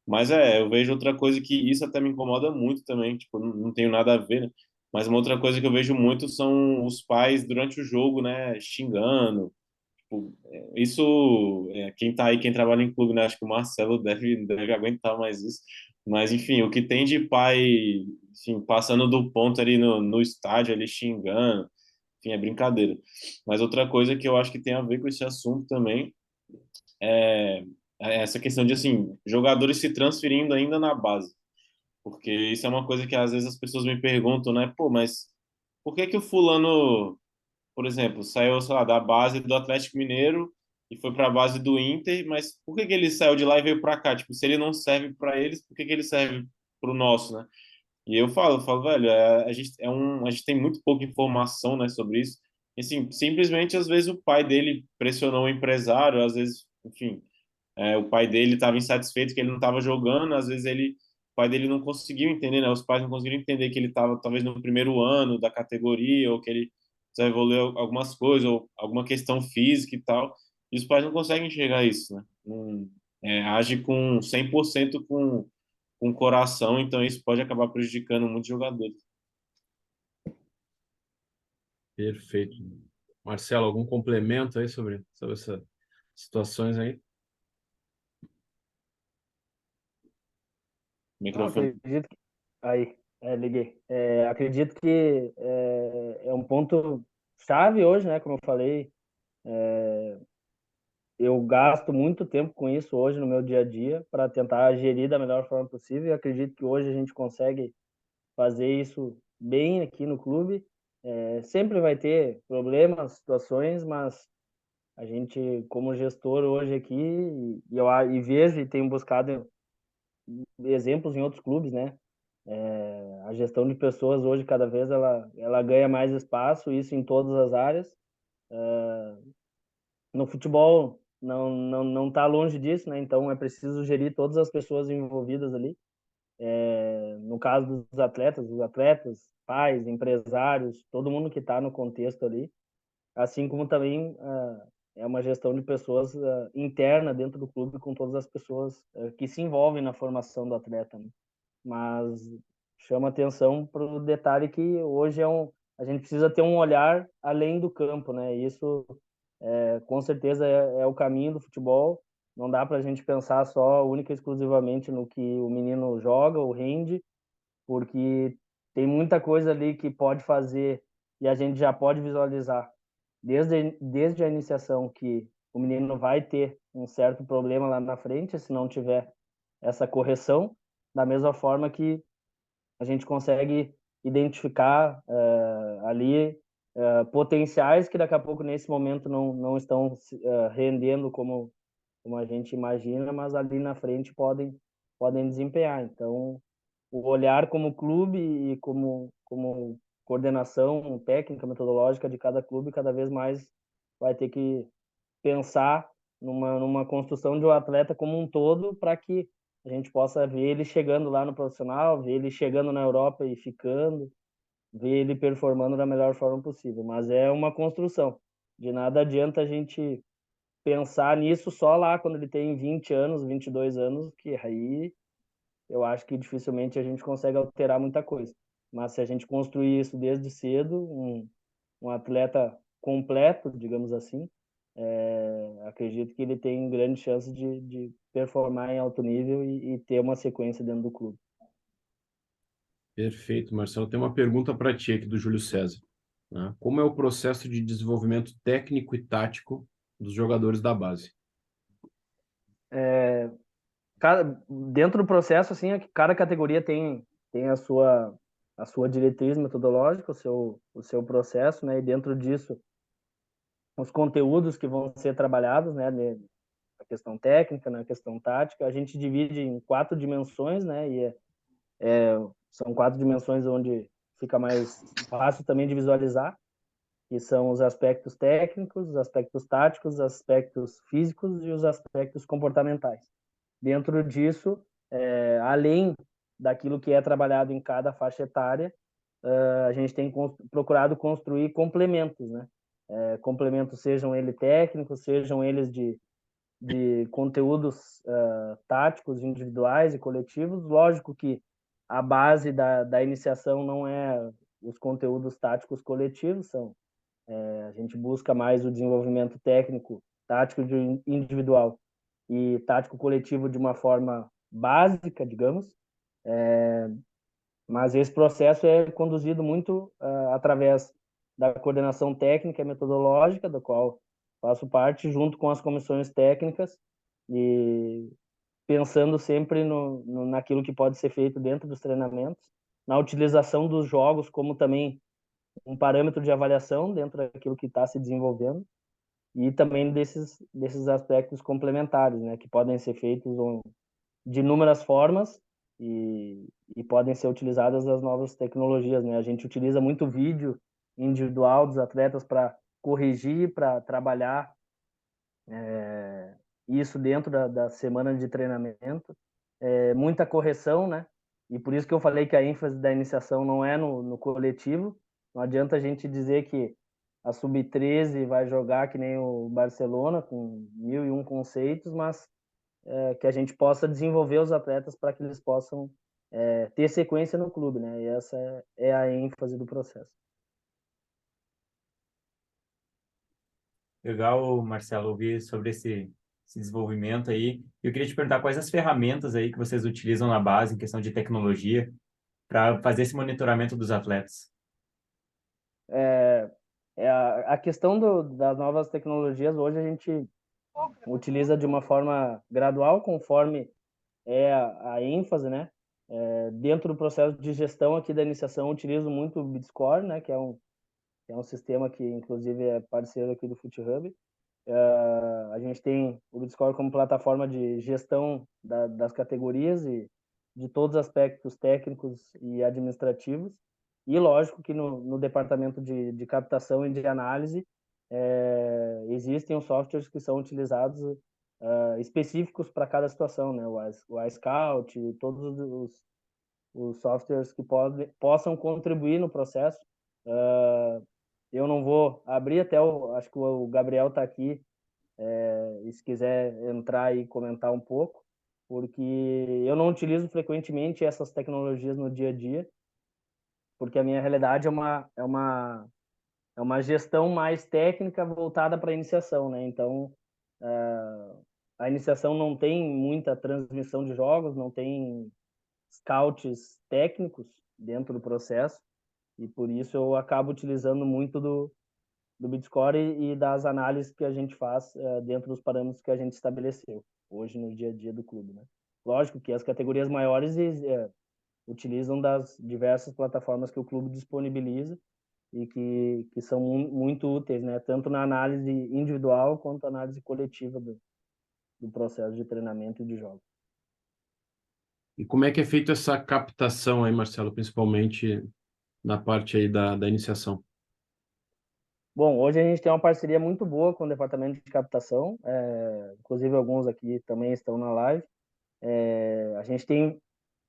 Mas eu vejo outra coisa que isso até me incomoda muito também, tipo, não tenho nada a ver, né? Mas uma outra coisa que eu vejo muito são os pais durante o jogo, né, xingando. Tipo, isso, quem tá aí, quem trabalha em clube, né, acho que o Marcelo deve aguentar mais isso. Mas, enfim, o que tem de pai, enfim, passando do ponto ali no estádio, ali xingando, enfim, é brincadeira. Mas outra coisa que eu acho que tem a ver com esse assunto também é essa questão de, assim, jogadores se transferindo ainda na base. Porque isso é uma coisa que às vezes as pessoas me perguntam, né? Pô, mas por que que o fulano, por exemplo, saiu, sei lá, da base do Atlético Mineiro e foi para a base do Inter, mas por que que ele saiu de lá e veio para cá? Tipo, se ele não serve para eles, por que que ele serve para o nosso, né? E eu falo, velho, a gente tem muito pouca informação, né, sobre isso. E, assim, simplesmente, às vezes, o pai dele pressionou o empresário, às vezes, enfim, o pai dele estava insatisfeito que ele não estava jogando, às vezes o pai dele não conseguiu entender, né? Os pais não conseguiram entender que ele estava talvez no primeiro ano da categoria ou que ele precisa evoluir algumas coisas ou alguma questão física e tal. E os pais não conseguem enxergar isso, né? Age com 100% com o coração, então isso pode acabar prejudicando muitos jogadores.
Perfeito. Marcelo, algum complemento aí sobre essas situações aí?
Não,
Microfone.
acredito que... Aí, liguei. Acredito que é um ponto chave hoje, né? Como eu falei, eu gasto muito tempo com isso hoje no meu dia a dia para tentar gerir da melhor forma possível. E acredito que hoje a gente consegue fazer isso bem aqui no clube. Sempre vai ter problemas, situações, mas a gente, como gestor hoje aqui, e vejo e tenho buscado exemplos em outros clubes, né? A gestão de pessoas hoje, cada vez, ela ganha mais espaço, isso em todas as áreas. No futebol, não tá longe disso, né? Então, é preciso gerir todas as pessoas envolvidas ali. No caso dos atletas, os atletas, pais, empresários, todo mundo que está no contexto ali, assim como também é uma gestão de pessoas interna dentro do clube com todas as pessoas que se envolvem na formação do atleta, né? Mas chama atenção para o detalhe que hoje a gente precisa ter um olhar além do campo, né? Isso com certeza é o caminho do futebol. Não dá para a gente pensar só única e exclusivamente no que o menino joga ou rende, porque tem muita coisa ali que pode fazer e a gente já pode visualizar desde a iniciação que o menino vai ter um certo problema lá na frente se não tiver essa correção, da mesma forma que a gente consegue identificar ali potenciais que daqui a pouco nesse momento não estão rendendo como a gente imagina, mas ali na frente podem desempenhar. Então, o olhar como clube e como coordenação técnica, metodológica de cada clube, cada vez mais vai ter que pensar numa construção de um atleta como um todo para que a gente possa ver ele chegando lá no profissional, ver ele chegando na Europa e ficando, ver ele performando da melhor forma possível. Mas é uma construção. De nada adianta a gente pensar nisso só lá quando ele tem 20 anos, 22 anos, que aí eu acho que dificilmente a gente consegue alterar muita coisa. Mas se a gente construir isso desde cedo, um atleta completo, digamos assim, acredito que ele tem grande chance de performar em alto nível e ter uma sequência dentro do clube.
Perfeito, Marcelo. Tem uma pergunta para ti aqui do Júlio César, né? Como é o processo de desenvolvimento técnico e tático dos jogadores da base?
Dentro do processo, assim, cada categoria tem a sua diretriz metodológica, o seu processo, né? E dentro disso, os conteúdos que vão ser trabalhados, né? Na questão técnica, na questão tática, a gente divide em 4 dimensões, né? E são 4 dimensões onde fica mais fácil também de visualizar, que são os aspectos técnicos, os aspectos táticos, os aspectos físicos e os aspectos comportamentais. Dentro disso, além daquilo que é trabalhado em cada faixa etária, a gente tem procurado construir complementos, né? Complementos sejam eles técnicos, sejam eles de conteúdos táticos, individuais e coletivos. Lógico que a base da iniciação não é os conteúdos táticos coletivos, a gente busca mais o desenvolvimento técnico, tático individual e tático coletivo de uma forma básica, digamos, mas esse processo é conduzido muito através da coordenação técnica e metodológica, da qual faço parte, junto com as comissões técnicas e pensando sempre naquilo que pode ser feito dentro dos treinamentos, na utilização dos jogos como também um parâmetro de avaliação dentro daquilo que está se desenvolvendo e também desses aspectos complementares, né, que podem ser feitos de inúmeras formas e podem ser utilizadas as novas tecnologias, né? A gente utiliza muito vídeo individual dos atletas para corrigir, para trabalhar isso dentro da semana de treinamento, muita correção, né? E por isso que eu falei que a ênfase da iniciação não é no coletivo. Não adianta a gente dizer que a sub-13 vai jogar que nem o Barcelona, com 1001 conceitos, mas que a gente possa desenvolver os atletas para que eles possam ter sequência no clube, né? E essa é a ênfase do processo.
Legal, Marcelo, ouvir sobre esse desenvolvimento aí. Eu queria te perguntar quais as ferramentas aí que vocês utilizam na base em questão de tecnologia para fazer esse monitoramento dos atletas.
A questão das novas tecnologias, hoje a gente utiliza de uma forma gradual, conforme a ênfase, né? Dentro do processo de gestão aqui da iniciação, eu utilizo muito o BitScore, né? Que é um sistema que, inclusive, é parceiro aqui do FootHub. A gente tem o BitScore como plataforma de gestão das categorias e de todos os aspectos técnicos e administrativos. E, lógico, que no departamento de captação e de análise, existem os softwares que são utilizados específicos para cada situação, né? O iScout, todos os softwares que possam contribuir no processo. Eu não vou abrir, acho que o Gabriel está aqui, e se quiser entrar e comentar um pouco, porque eu não utilizo frequentemente essas tecnologias no dia a dia, porque a minha realidade é uma gestão mais técnica voltada para a iniciação, né? Então, a iniciação não tem muita transmissão de jogos, não tem scouts técnicos dentro do processo, e por isso eu acabo utilizando muito do BitScore e das análises que a gente faz dentro dos parâmetros que a gente estabeleceu hoje no dia a dia do clube, né? Lógico que as categorias maiores utilizam das diversas plataformas que o clube disponibiliza e que são muito úteis, né? Tanto na análise individual quanto na análise coletiva do processo de treinamento e de jogo.
E como é que é feita essa captação aí, Marcelo, principalmente na parte aí da iniciação?
Bom, hoje a gente tem uma parceria muito boa com o departamento de captação, inclusive alguns aqui também estão na live. A gente tem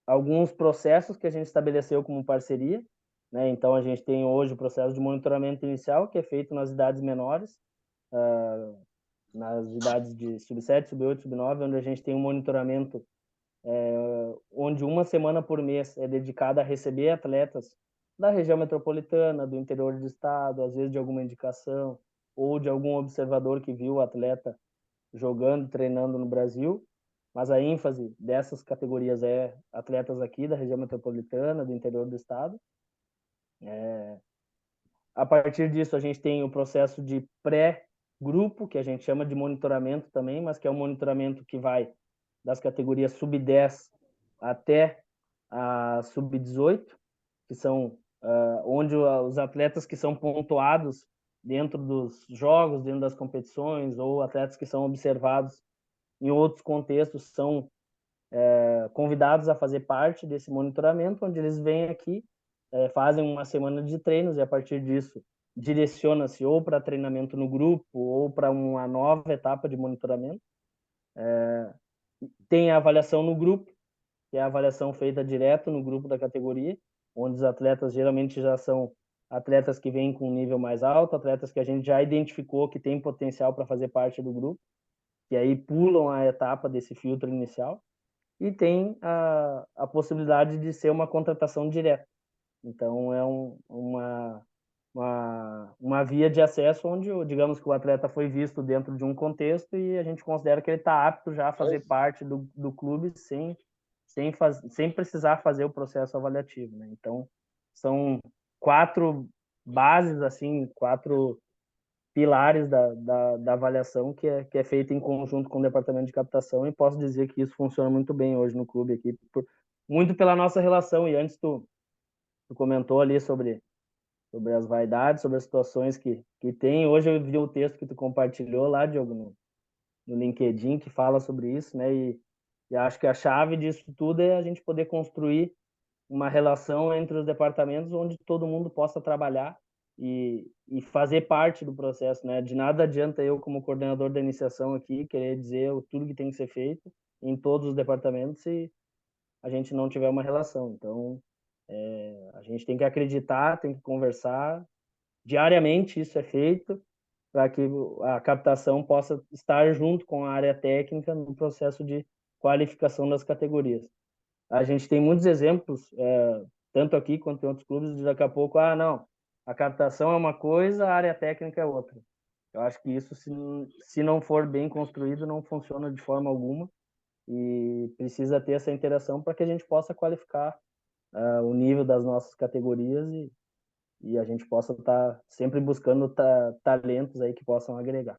alguns processos que a gente estabeleceu como parceria, né? Então a gente tem hoje o processo de monitoramento inicial, que é feito nas idades menores, nas idades de sub-7, sub-8, sub-9, onde a gente tem um monitoramento onde uma semana por mês é dedicada a receber atletas da região metropolitana, do interior do estado, às vezes de alguma indicação, ou de algum observador que viu o atleta jogando, treinando no Brasil. Mas a ênfase dessas categorias é atletas aqui da região metropolitana, do interior do estado. A partir disso, a gente tem o processo de pré-grupo, que a gente chama de monitoramento também, mas que é um monitoramento que vai das categorias sub-10 até a sub-18, que são onde os atletas que são pontuados dentro dos jogos, dentro das competições, ou atletas que são observados em outros contextos, são convidados a fazer parte desse monitoramento, onde eles vêm aqui, fazem uma semana de treinos e a partir disso direciona-se ou para treinamento no grupo ou para uma nova etapa de monitoramento. Tem a avaliação no grupo, que é a avaliação feita direto no grupo da categoria, onde os atletas geralmente já são atletas que vêm com um nível mais alto, atletas que a gente já identificou que tem potencial para fazer parte do grupo, e aí pulam a etapa desse filtro inicial. E tem a possibilidade de ser uma contratação direta. Então, é uma via de acesso onde, digamos que o atleta foi visto dentro de um contexto e a gente considera que ele está apto já a fazer parte do clube sem precisar fazer o processo avaliativo, né? Então, são 4 bases, assim, 4 pilares da avaliação que é feita em conjunto com o departamento de captação, e posso dizer que isso funciona muito bem hoje no clube aqui, muito pela nossa relação. E antes tu comentou ali sobre as vaidades, sobre as situações que tem. Hoje eu vi o texto que tu compartilhou lá, Diogo, no LinkedIn, que fala sobre isso, né? E acho que a chave disso tudo é a gente poder construir uma relação entre os departamentos onde todo mundo possa trabalhar e fazer parte do processo, né? De nada adianta eu, como coordenador da iniciação aqui, querer dizer tudo que tem que ser feito em todos os departamentos se a gente não tiver uma relação. Então, a gente tem que acreditar, tem que conversar. Diariamente isso é feito para que a captação possa estar junto com a área técnica no processo de qualificação das categorias. A gente tem muitos exemplos, tanto aqui quanto em outros clubes, de daqui a pouco, não, a captação é uma coisa, a área técnica é outra. Eu acho que isso, se não for bem construído, não funciona de forma alguma e precisa ter essa interação para que a gente possa qualificar o nível das nossas categorias e a gente possa estar sempre buscando talentos aí que possam agregar.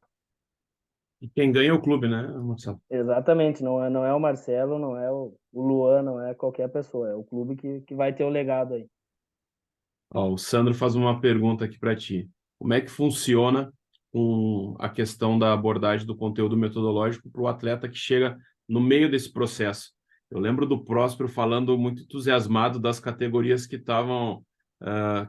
E quem ganha é o clube, né, Marcelo?
Exatamente, não é o Marcelo, não é o Luan, não é qualquer pessoa, é o clube que vai ter o legado aí.
Ó, o Sandro faz uma pergunta aqui para ti. Como é que funciona a questão da abordagem do conteúdo metodológico para o atleta que chega no meio desse processo? Eu lembro do Próspero falando muito entusiasmado das categorias que estavam,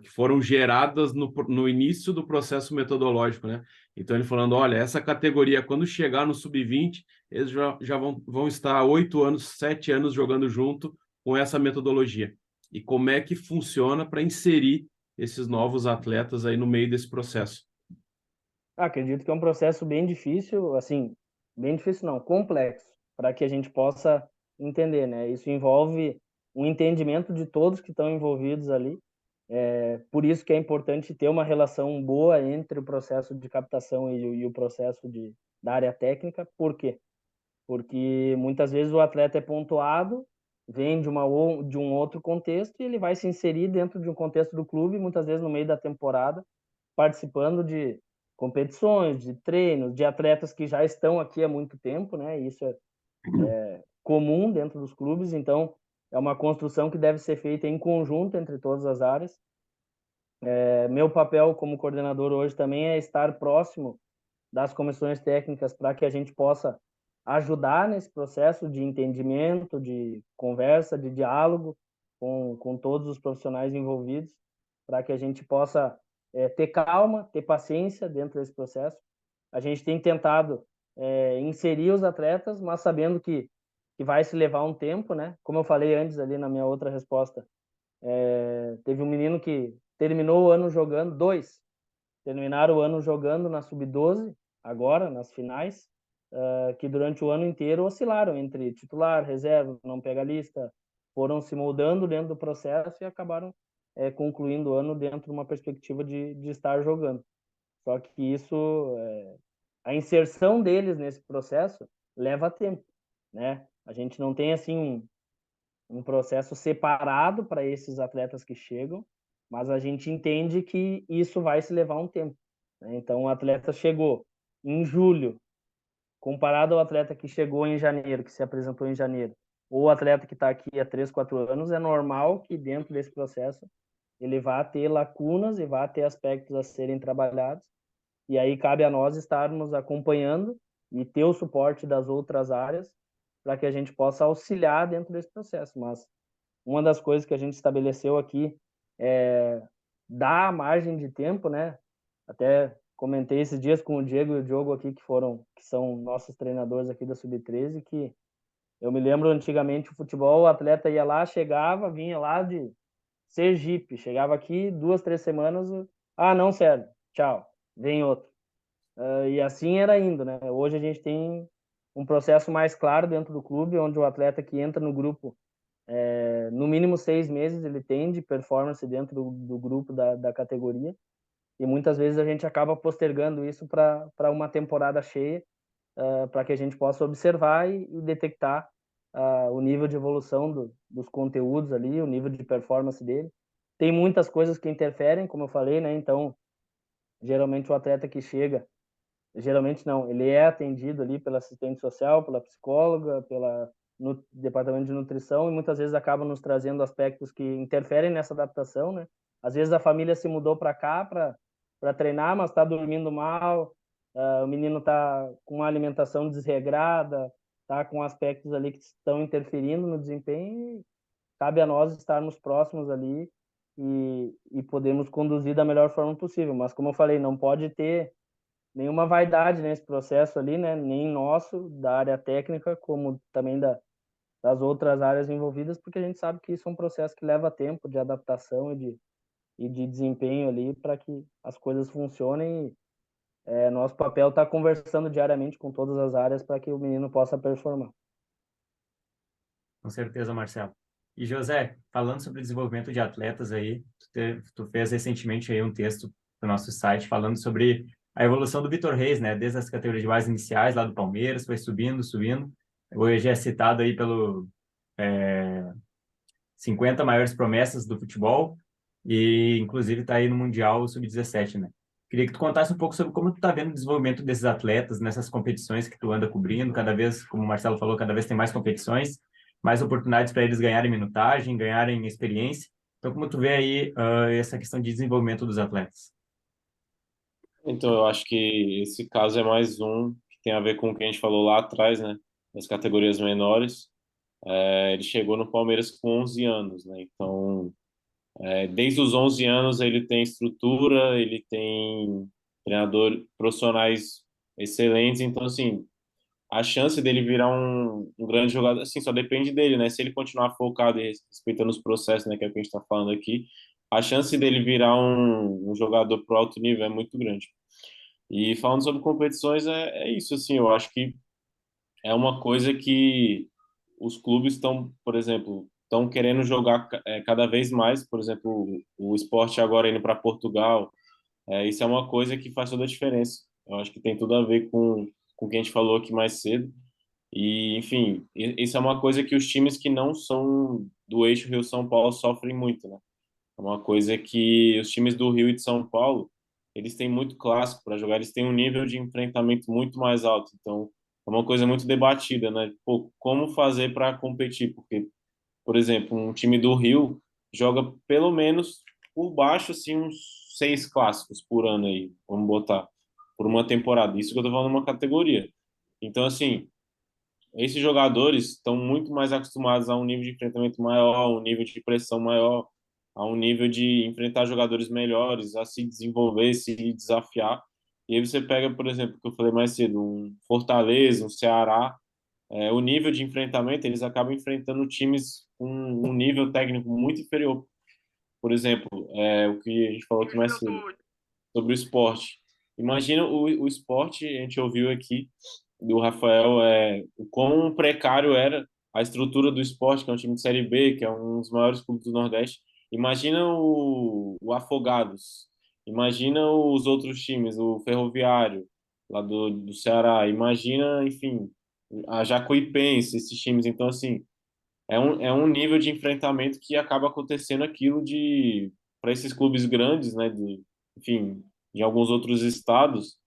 que foram geradas no início do processo metodológico, né? Então ele falando, olha, essa categoria, quando chegar no sub-20, eles já vão estar 8 anos, 7 anos jogando junto com essa metodologia. E como é que funciona para inserir esses novos atletas aí no meio desse processo?
Acredito que é um processo bem difícil, assim, bem difícil não, complexo, para que a gente possa entender, né? Isso envolve um entendimento de todos que estão envolvidos ali. Por isso que é importante ter uma relação boa entre o processo de captação e o processo da área técnica. Por quê? Porque muitas vezes o atleta é pontuado, vem de um outro contexto e ele vai se inserir dentro de um contexto do clube, muitas vezes no meio da temporada, participando de competições, de treinos, de atletas que já estão aqui há muito tempo, né? Isso é comum dentro dos clubes, então é uma construção que deve ser feita em conjunto entre todas as áreas. Meu papel como coordenador hoje também é estar próximo das comissões técnicas para que a gente possa ajudar nesse processo de entendimento, de conversa, de diálogo com todos os profissionais envolvidos, para que a gente possa ter calma, ter paciência dentro desse processo. A gente tem tentado inserir os atletas, mas sabendo que vai se levar um tempo, né? Como eu falei antes ali na minha outra resposta, teve um menino que terminou o ano jogando, dois terminaram o ano jogando na Sub-12, agora, nas finais, que durante o ano inteiro oscilaram entre titular, reserva, não pega lista, foram se moldando dentro do processo e acabaram concluindo o ano dentro de uma perspectiva de estar jogando. Só que a inserção deles nesse processo leva tempo, né? A gente não tem assim um processo separado para esses atletas que chegam, mas a gente entende que isso vai se levar um tempo, né? Então, o atleta chegou em julho, comparado ao atleta que chegou em janeiro, que se apresentou em janeiro, ou o atleta que está aqui há 3, 4 anos, é normal que dentro desse processo ele vá ter lacunas e vá ter aspectos a serem trabalhados, e aí cabe a nós estarmos acompanhando e ter o suporte das outras áreas para que a gente possa auxiliar dentro desse processo. Mas uma das coisas que a gente estabeleceu aqui é dar margem de tempo, né? Até comentei esses dias com o Diego e o Diogo aqui, que são nossos treinadores aqui da Sub-13, que eu me lembro antigamente o futebol, o atleta ia lá, chegava, vinha lá de Sergipe, chegava aqui 2, 3 semanas, não serve, tchau, vem outro. E assim era indo, né? Hoje a gente tem um processo mais claro dentro do clube, onde o atleta que entra no grupo, no mínimo 6 meses ele tem de performance dentro do grupo da categoria, e muitas vezes a gente acaba postergando isso para uma temporada cheia, para que a gente possa observar e detectar o nível de evolução dos conteúdos ali, o nível de performance dele. Tem muitas coisas que interferem, como eu falei, né? Então, geralmente o atleta que chega, geralmente não, ele é atendido ali pela assistente social, pela psicóloga, no departamento de nutrição, e muitas vezes acaba nos trazendo aspectos que interferem nessa adaptação, né? Às vezes a família se mudou para cá para treinar, mas está dormindo mal, o menino está com uma alimentação desregrada, está com aspectos ali que estão interferindo no desempenho, e cabe a nós estarmos próximos ali e podermos conduzir da melhor forma possível. Mas como eu falei, não pode ter nenhuma vaidade nesse processo ali, né? Nem nosso, da área técnica, como também das outras áreas envolvidas, porque a gente sabe que isso é um processo que leva tempo de adaptação e de desempenho ali para que as coisas funcionem. Nosso papel está conversando diariamente com todas as áreas para que o menino possa performar.
Com certeza, Marcelo. E José, falando sobre desenvolvimento de atletas aí, tu fez recentemente aí um texto no nosso site falando sobre a evolução do Vitor Reis, né? Desde as categorias de base iniciais lá do Palmeiras, foi subindo, subindo. Hoje é citado aí pelo 50 maiores promessas do futebol. e inclusive está aí no Mundial Sub-17, né? Queria que tu contasse um pouco sobre como tu tá vendo o desenvolvimento desses atletas nessas competições que tu anda cobrindo, cada vez, como o Marcelo falou, cada vez tem mais competições, mais oportunidades para eles ganharem minutagem, ganharem experiência. Então, como tu vê aí essa questão de desenvolvimento dos atletas?
Então, eu acho que esse caso é mais um que tem a ver com o que a gente falou lá atrás, né? Das categorias menores. Ele chegou no Palmeiras com 11 anos, né? Então, desde os 11 anos ele tem estrutura, ele tem treinador profissionais excelentes. Então, assim, a chance dele virar um grande jogador, assim, só depende dele, né? Se ele continuar focado e respeitando os processos, né, que é o que a gente está falando aqui, a chance dele virar um jogador pro alto nível é muito grande. E falando sobre competições, é isso, assim, eu acho que é uma coisa que os clubes estão, por exemplo, estão querendo jogar cada vez mais, por exemplo, o esporte agora indo para Portugal, isso é uma coisa que faz toda a diferença. Eu acho que tem tudo a ver com o que a gente falou aqui mais cedo. E, enfim, isso é uma coisa que os times que não são do eixo Rio-São Paulo sofrem muito, né? É uma coisa que os times do Rio e de São Paulo, eles têm muito clássico para jogar, eles têm um nível de enfrentamento muito mais alto. Então, é uma coisa muito debatida, né? Pô, como fazer para competir? Porque, por exemplo, um time do Rio joga pelo menos por baixo, assim, uns 6 clássicos por ano aí, vamos botar, por uma temporada. Isso que eu tô falando numa categoria. Então, assim, esses jogadores estão muito mais acostumados a um nível de enfrentamento maior, a um nível de pressão maior, a um nível de enfrentar jogadores melhores, a se desenvolver, se desafiar. E aí você pega, por exemplo, o que eu falei mais cedo, um Fortaleza, um Ceará, o nível de enfrentamento, eles acabam enfrentando times com um nível técnico muito inferior. Por exemplo, o que a gente falou aqui mais cedo, sobre o esporte. Imagina o esporte, a gente ouviu aqui do Rafael, o quão precário era a estrutura do esporte, que é um time de Série B, que é um dos maiores clubes do Nordeste. Imagina o Afogados, imagina os outros times, o Ferroviário, lá do Ceará, imagina, enfim, a Jacuipense, esses times. Então, assim, é um nível de enfrentamento que acaba acontecendo aquilo de para esses clubes grandes, né, enfim, de alguns outros estados,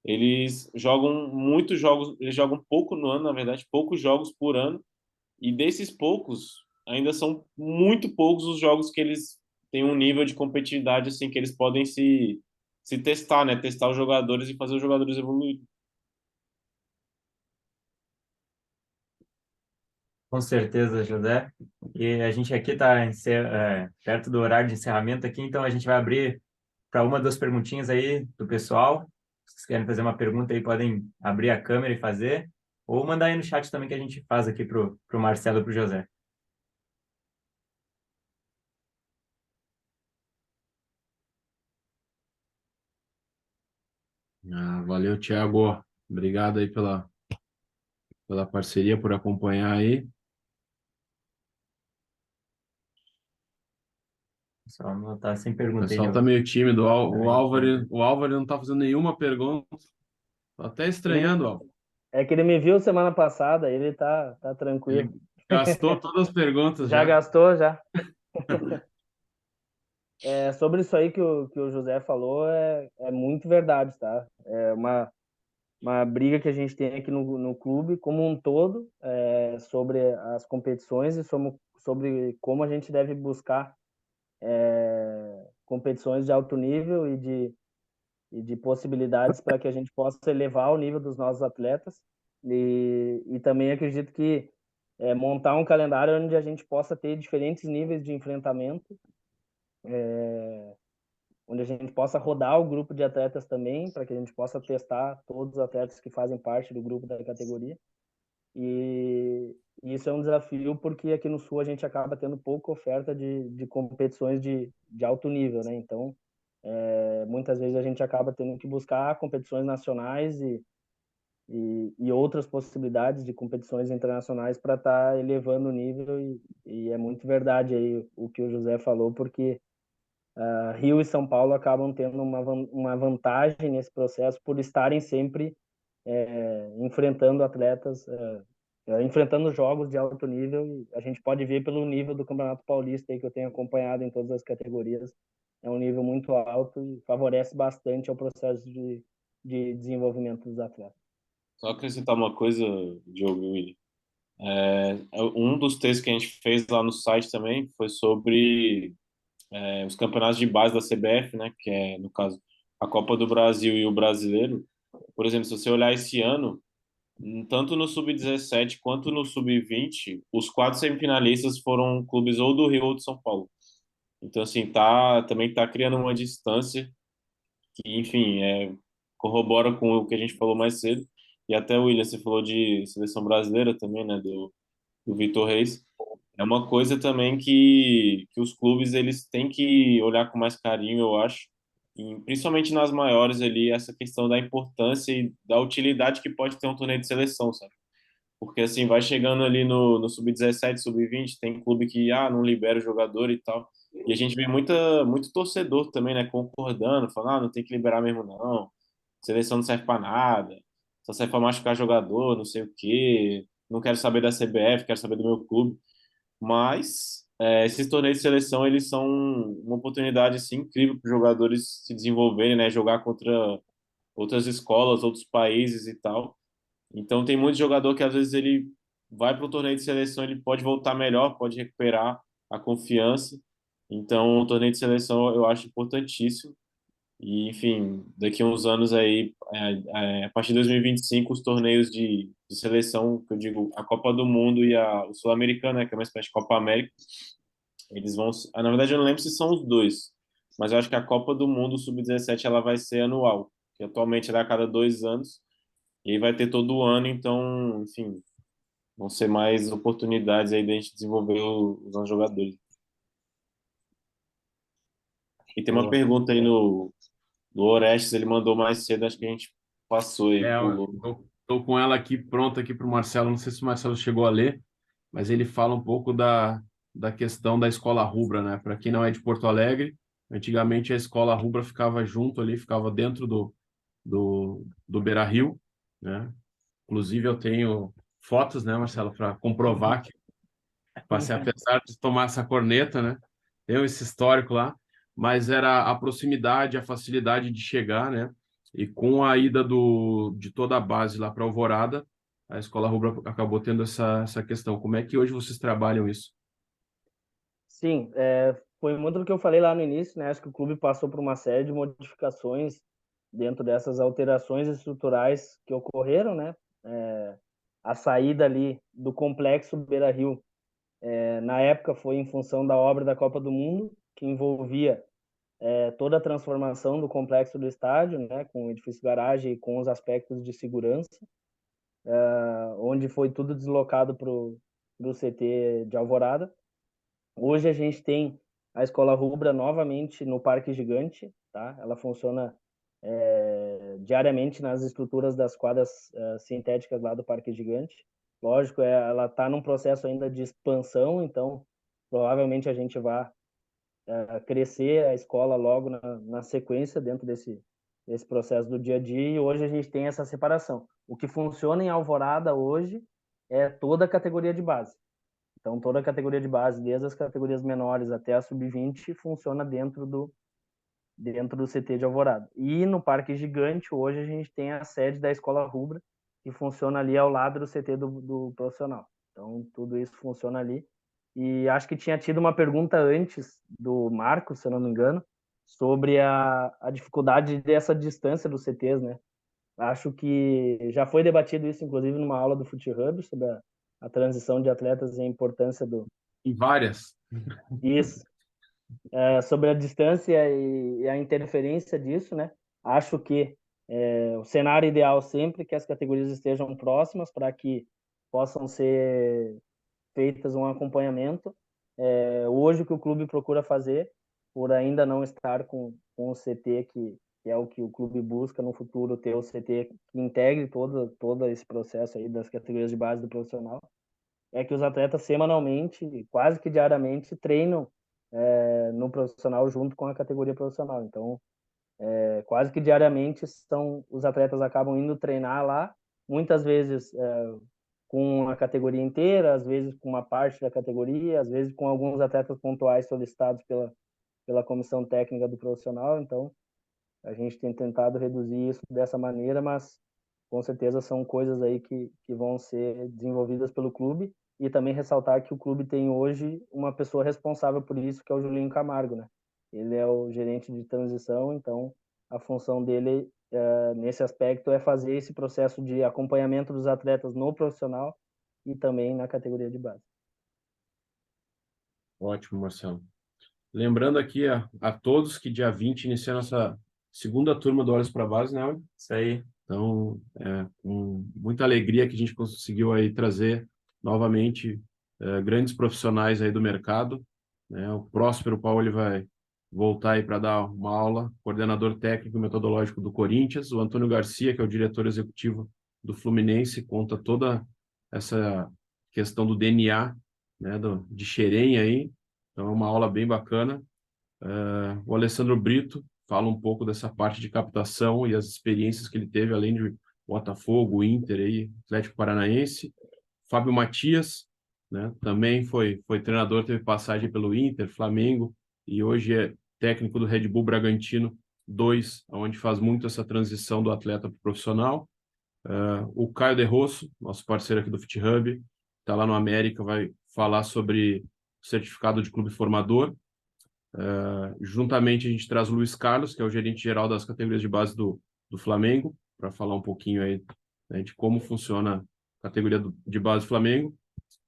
eles jogam muitos jogos, eles jogam pouco no ano, na verdade, poucos jogos por ano, e desses poucos, ainda são muito poucos os jogos que eles têm um nível de competitividade assim que eles podem se testar, né, testar os jogadores e fazer os jogadores evoluírem.
Com certeza, José. E a gente aqui está perto do horário de encerramento aqui, então a gente vai abrir para uma das perguntinhas aí do pessoal. Se vocês querem fazer uma pergunta aí, podem abrir a câmera e fazer, ou mandar aí no chat também que a gente faz aqui pro Marcelo e pro José.
Valeu, Thiago. Obrigado aí pela parceria, por acompanhar aí.
Só não tá sem
O
pergunta aí,
pessoal tá
Diogo.
meio tímido.
Tá meio tímido.
O Álvaro não tá fazendo nenhuma pergunta. Tô até estranhando, Álvaro.
É que ele me viu semana passada, ele tá tranquilo.
Ele gastou todas as perguntas
Já
já.
gastou, já. Sobre isso aí que o José falou, é muito verdade, tá? É uma briga que a gente tem aqui no clube como um todo, sobre as competições e sobre como a gente deve buscar competições de alto nível e de possibilidades para que a gente possa elevar o nível dos nossos atletas. E também acredito que montar um calendário onde a gente possa ter diferentes níveis de enfrentamento, onde a gente possa rodar o grupo de atletas também, para que a gente possa testar todos os atletas que fazem parte do grupo da categoria. E isso é um desafio porque aqui no Sul a gente acaba tendo pouca oferta de competições de alto nível, né? Então, muitas vezes a gente acaba tendo que buscar competições nacionais e outras possibilidades de competições internacionais para estar elevando o nível e é muito verdade aí o que o José falou, porque Rio e São Paulo acabam tendo uma vantagem nesse processo por estarem sempre enfrentando atletas enfrentando jogos de alto nível, e a gente pode ver pelo nível do Campeonato Paulista aí, que eu tenho acompanhado em todas as categorias, é um nível muito alto e favorece bastante ao processo de desenvolvimento dos atletas.
Só acrescentar uma coisa, Diogo e William. Um dos textos que a gente fez lá no site também foi sobre os campeonatos de base da CBF, né? Que é, no caso, a Copa do Brasil e o Brasileiro. Por exemplo, se você olhar esse ano, tanto no Sub-17 quanto no Sub-20, os quatro semifinalistas foram clubes ou do Rio ou de São Paulo. Então, assim, também tá criando uma distância que, enfim, corrobora com o que a gente falou mais cedo. E até, William, você falou de seleção brasileira também, né, do Vitor Reis. É uma coisa também que os clubes eles têm que olhar com mais carinho, eu acho, e principalmente nas maiores ali, essa questão da importância e da utilidade que pode ter um torneio de seleção, sabe? Porque assim, vai chegando ali no sub-17, sub-20, tem clube que não libera o jogador e tal. E a gente vê muito torcedor também, né, concordando, falando, não tem que liberar mesmo não. Seleção não serve para nada. Só serve para machucar jogador, não sei o quê. Não quero saber da CBF, quero saber do meu clube. Mas esses torneios de seleção, eles são uma oportunidade assim, incrível para os jogadores se desenvolverem, né, jogar contra outras escolas, outros países e tal. Então tem muito jogador que às vezes ele vai para o torneio de seleção, ele pode voltar melhor, pode recuperar a confiança. Então o torneio de seleção eu acho importantíssimo. E enfim, daqui a uns anos aí, a partir de 2025, os torneios de seleção, que eu digo, a Copa do Mundo e o Sul-Americana, né, que é uma espécie de Copa América, eles vão. Na verdade, eu não lembro se são os dois, mas eu acho que a Copa do Mundo Sub-17 ela vai ser anual, que atualmente ela é a cada 2 anos. E aí vai ter todo ano, então, enfim, vão ser mais oportunidades aí da gente desenvolver os nossos jogadores. E tem uma
Boa.
pergunta aí no Orestes, ele mandou mais cedo, acho que a gente passou aí,
Eu
pulou.
tô com ela aqui pronta aqui para o Marcelo. Não sei se o Marcelo chegou a ler, mas ele fala um pouco da questão da escola rubra, né? Para quem não é de Porto Alegre, antigamente a escola rubra ficava junto ali, ficava dentro do Beira-Rio, né? Inclusive eu tenho fotos, né, Marcelo, para comprovar que passei, apesar de tomar essa corneta, né? Tenho esse histórico lá, mas era a proximidade, a facilidade de chegar, né? E com a ida de toda a base lá para Alvorada, a Escola Rubra acabou tendo essa questão. Como é que hoje vocês trabalham isso?
Sim, foi muito do que eu falei lá no início, né? Acho que o clube passou por uma série de modificações dentro dessas alterações estruturais que ocorreram, né? A saída ali do complexo Beira-Rio, na época foi em função da obra da Copa do Mundo, que envolvia toda a transformação do complexo do estádio, né? Com o edifício garagem e com os aspectos de segurança, onde foi tudo deslocado para o CT de Alvorada. Hoje a gente tem a Escola Rubra novamente no Parque Gigante, tá? Ela funciona diariamente nas estruturas das quadras sintéticas lá do Parque Gigante. Lógico, ela está num processo ainda de expansão, então provavelmente a gente vai crescer a escola logo na sequência dentro desse processo do dia a dia, e hoje a gente tem essa separação. O que funciona em Alvorada hoje é toda a categoria de base. Então, toda a categoria de base, desde as categorias menores até a sub-20, funciona dentro do CT de Alvorada. E no Parque Gigante, hoje a gente tem a sede da Escola Rubra, que funciona ali ao lado do CT do profissional. Então, tudo isso funciona ali. E acho que tinha tido uma pergunta antes do Marcos, se eu não me engano, sobre a dificuldade dessa distância dos CTs, né? Acho que já foi debatido isso, inclusive, numa aula do Fute Hub, sobre a transição de atletas e a importância do...
Em várias.
Isso, sobre a distância e a interferência disso, né? Acho que o cenário ideal sempre é que as categorias estejam próximas para que possam ser feitas um acompanhamento. Hoje o que o clube procura fazer, por ainda não estar com o CT, que é o que o clube busca no futuro, ter o CT que integre todo esse processo aí das categorias de base do profissional, é que os atletas semanalmente, quase que diariamente, treinam no profissional junto com a categoria profissional. Então, quase que diariamente os atletas acabam indo treinar lá, muitas vezes com a categoria inteira, às vezes com uma parte da categoria, às vezes com alguns atletas pontuais solicitados pela comissão técnica do profissional. Então, a gente tem tentado reduzir isso dessa maneira, mas com certeza são coisas aí que vão ser desenvolvidas pelo clube. E também ressaltar que o clube tem hoje uma pessoa responsável por isso, que é o Julinho Camargo, né? Ele é o gerente de transição, então a função dele nesse aspecto é fazer esse processo de acompanhamento dos atletas no profissional e também na categoria de base.
Ótimo, Marcelo. Lembrando aqui a todos que dia 20 inicia a nossa segunda turma do Olhos para a Base, né, Olho?
Isso aí.
Então, com muita alegria que a gente conseguiu aí trazer novamente grandes profissionais aí do mercado, né? O Próspero Paulo ele vai voltar aí para dar uma aula, coordenador técnico e metodológico do Corinthians, o Antônio Garcia, que é o diretor executivo do Fluminense, conta toda essa questão do DNA, né, de Xerém aí, então é uma aula bem bacana. O Alessandro Brito fala um pouco dessa parte de captação e as experiências que ele teve, além de Botafogo, Inter e Atlético Paranaense. Fábio Matias, né, também foi treinador, teve passagem pelo Inter, Flamengo, e hoje é técnico do Red Bull Bragantino 2, onde faz muito essa transição do atleta para o profissional. O Caio De Rosso, nosso parceiro aqui do FitHub, está lá no América, vai falar sobre o certificado de clube formador. Juntamente a gente traz o Luiz Carlos, que é o gerente geral das categorias de base do Flamengo, para falar um pouquinho aí, né, de como funciona a categoria de base do Flamengo.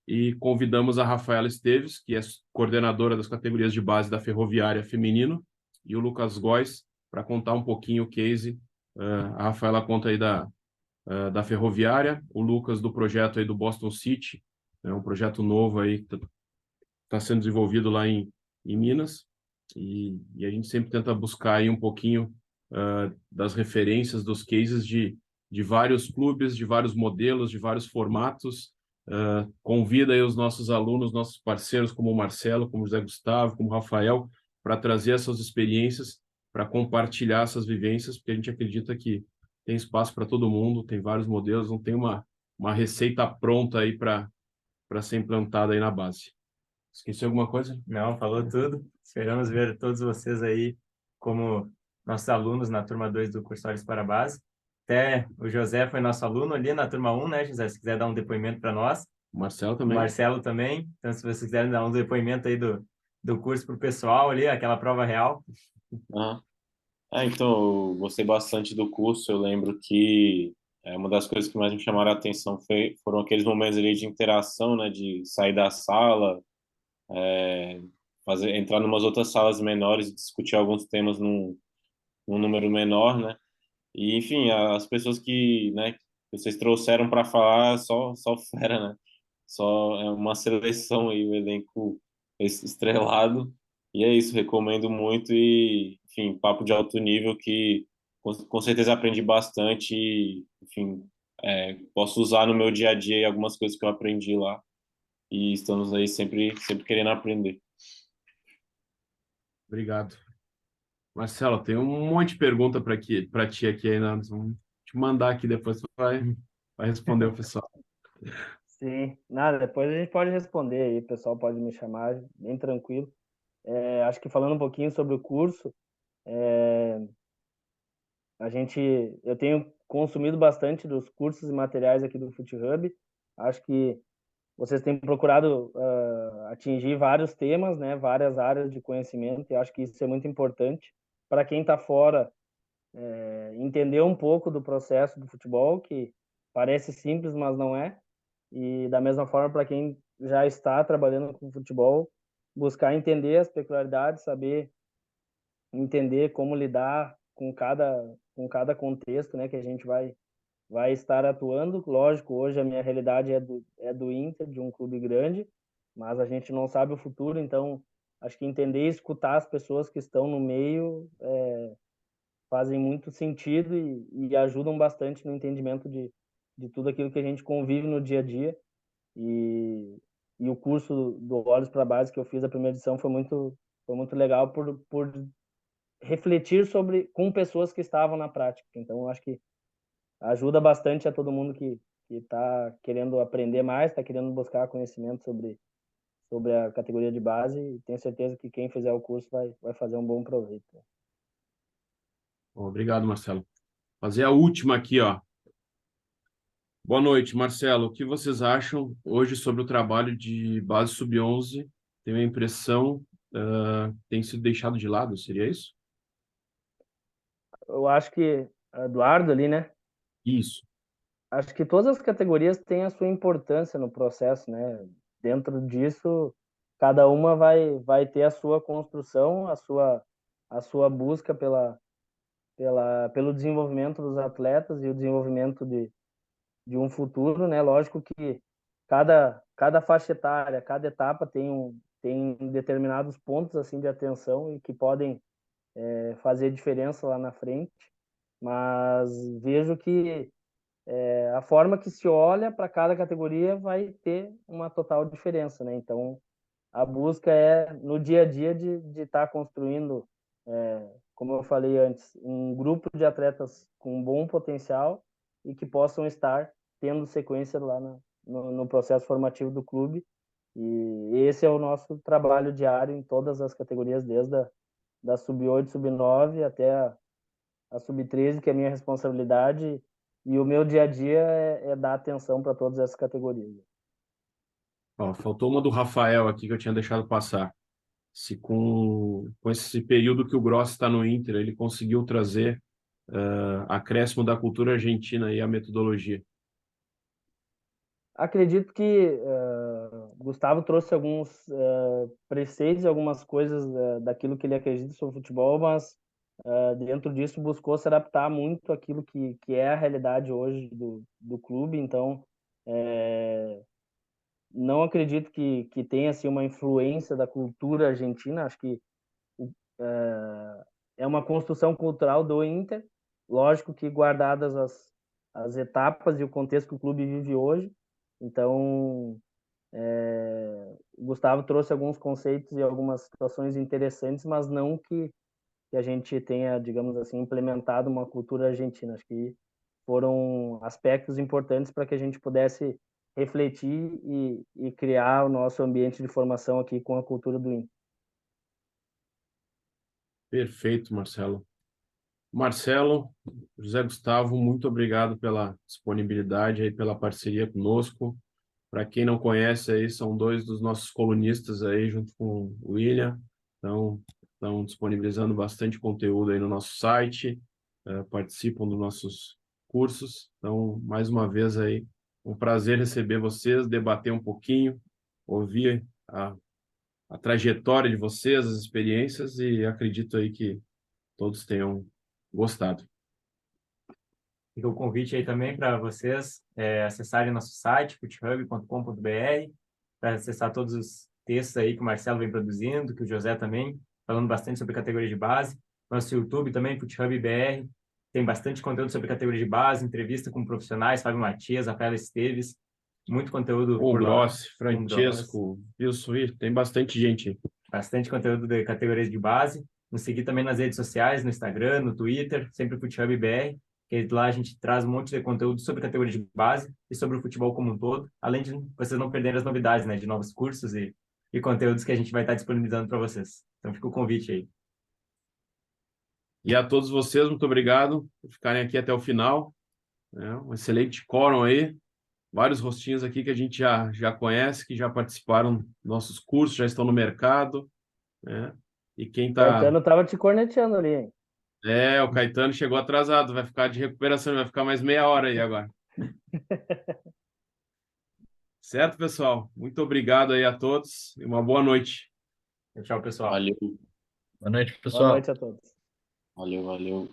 E convidamos a Rafaela Esteves, que é coordenadora das categorias de base da Ferroviária Feminino, e o Lucas Góes, para contar um pouquinho o case. A Rafaela conta aí da Ferroviária, o Lucas do projeto aí do Boston City, é um projeto novo aí que está sendo desenvolvido lá em Minas, e a gente sempre tenta buscar aí um pouquinho das referências, dos cases de vários clubes, de vários modelos, de vários formatos. Convida aí os nossos alunos, nossos parceiros, como o Marcelo, como o José Gustavo, como o Rafael, para trazer essas experiências, para compartilhar essas vivências, porque a gente acredita que tem espaço para todo mundo, tem vários modelos, não tem uma receita pronta aí para ser implantada aí na base. Esqueci alguma coisa?
Não, falou tudo. Esperamos ver todos vocês aí como nossos alunos na turma 2 do curso Olhos para a Base. Até o José foi nosso aluno ali na turma 1, né, José? Se quiser dar um depoimento para nós.
O Marcelo
O
também.
Marcelo também. Então, se vocês quiserem dar um depoimento aí do curso para o pessoal ali, aquela prova real.
Então, eu gostei bastante do curso. Eu lembro que uma das coisas que mais me chamaram a atenção foram aqueles momentos ali de interação, né, de sair da sala, entrar em umas outras salas menores e discutir alguns temas num número menor, né? E, enfim, as pessoas né, que vocês trouxeram para falar, só fera, né? Só é uma seleção aí, o elenco estrelado. E é isso, recomendo muito e, enfim, papo de alto nível que com certeza aprendi bastante e, enfim, posso usar no meu dia a dia algumas coisas que eu aprendi lá. E estamos aí sempre querendo aprender.
Obrigado. Marcelo, tem um monte de pergunta para ti aqui ainda. Vamos te mandar aqui depois, tu vai responder o pessoal.
Sim, nada, depois a gente pode responder aí, o pessoal pode me chamar, bem tranquilo. Acho que falando um pouquinho sobre o curso, eu tenho consumido bastante dos cursos e materiais aqui do FutHub. Acho que vocês têm procurado atingir vários temas, né, várias áreas de conhecimento, e acho que isso é muito importante para quem está fora entender um pouco do processo do futebol, que parece simples, mas não é. E da mesma forma, para quem já está trabalhando com futebol, buscar entender as peculiaridades, saber entender como lidar com cada contexto, né, que a gente vai estar atuando. Lógico, hoje a minha realidade é do Inter, de um clube grande, mas a gente não sabe o futuro, então acho que entender e escutar as pessoas que estão no meio fazem muito sentido e ajudam bastante no entendimento de tudo aquilo que a gente convive no dia a dia. E o curso do Olhos para a Base que eu fiz a primeira edição foi muito legal por refletir com pessoas que estavam na prática. Então, eu acho que ajuda bastante a todo mundo está querendo aprender mais, está querendo buscar conhecimento sobre a categoria de base, e tenho certeza que quem fizer o curso vai fazer um bom proveito.
Obrigado, Marcelo. Fazer a última aqui, ó. Boa noite, Marcelo. O que vocês acham hoje sobre o trabalho de base sub-11? Tenho a impressão tem sido deixado de lado, seria isso?
Eu acho que Eduardo ali, né?
Isso.
Acho que todas as categorias têm a sua importância no processo, né? Dentro disso, cada uma vai ter a sua construção, a sua busca pelo desenvolvimento dos atletas e o desenvolvimento de um futuro, né? Lógico que cada faixa etária, cada etapa tem determinados pontos assim de atenção e que podem fazer diferença lá na frente, mas vejo que a forma que se olha para cada categoria vai ter uma total diferença, né? Então, a busca é no dia a dia de estar construindo, como eu falei antes, um grupo de atletas com bom potencial e que possam estar tendo sequência lá no processo formativo do clube. E esse é o nosso trabalho diário em todas as categorias, desde da sub-8, sub-9 até a sub-13, que é a minha responsabilidade. E o meu dia a dia é dar atenção para todas essas categorias.
Ó, faltou uma do Rafael aqui que eu tinha deixado passar. Se com esse período que o Gross está no Inter, ele conseguiu trazer acréscimo da cultura argentina e a metodologia.
Acredito que Gustavo trouxe alguns preceitos, algumas coisas daquilo que ele acredita sobre futebol, mas dentro disso buscou se adaptar muito àquilo que é a realidade hoje do clube. Então, não acredito que tenha assim, uma influência da cultura argentina. Acho que é uma construção cultural do Inter. Lógico que guardadas as etapas e o contexto que o clube vive hoje. Então, o Gustavo trouxe alguns conceitos e algumas situações interessantes, mas não que a gente tenha, digamos assim, implementado uma cultura argentina. Acho que foram aspectos importantes para que a gente pudesse refletir e criar o nosso ambiente de formação aqui com a cultura do Inter.
Perfeito, Marcelo. Marcelo, José Gustavo, muito obrigado pela disponibilidade aí, pela parceria conosco. Para quem não conhece, aí são dois dos nossos colunistas aí, junto com o William. Então, estão disponibilizando bastante conteúdo aí no nosso site, participam dos nossos cursos. Então, mais uma vez aí, um prazer receber vocês, debater um pouquinho, ouvir a trajetória de vocês, as experiências, e acredito aí que todos tenham gostado.
Fica o convite aí também para vocês acessarem nosso site, futhub.com.br, para acessar todos os textos aí que o Marcelo vem produzindo, que o José também, falando bastante sobre categoria de base. Nosso YouTube também, FuthubBR, tem bastante conteúdo sobre categoria de base, entrevista com profissionais, Fábio Matias, Rafael Esteves, muito conteúdo
O
por lá.
Grossi, Francesco, Wilson, tem bastante gente aí.
Bastante conteúdo de categorias de base. Nos seguir também nas redes sociais, no Instagram, no Twitter, sempre FuthubBR, que lá a gente traz um monte de conteúdo sobre categoria de base e sobre o futebol como um todo, além de vocês não perderem as novidades, né, de novos cursos e conteúdos que a gente vai estar disponibilizando para vocês. Então fica o convite aí.
E a todos vocês, muito obrigado por ficarem aqui até o final. Um excelente quórum aí. Vários rostinhos aqui que a gente já conhece, que já participaram dos nossos cursos, já estão no mercado. Né? E quem está...
Caetano estava te corneteando ali, hein?
O Caetano chegou atrasado, vai ficar de recuperação, vai ficar mais meia hora aí agora. Certo, pessoal? Muito obrigado aí a todos e uma boa noite.
Tchau, pessoal.
Valeu,
Boa noite,
Boa
pessoal.
noite a todos.
valeu.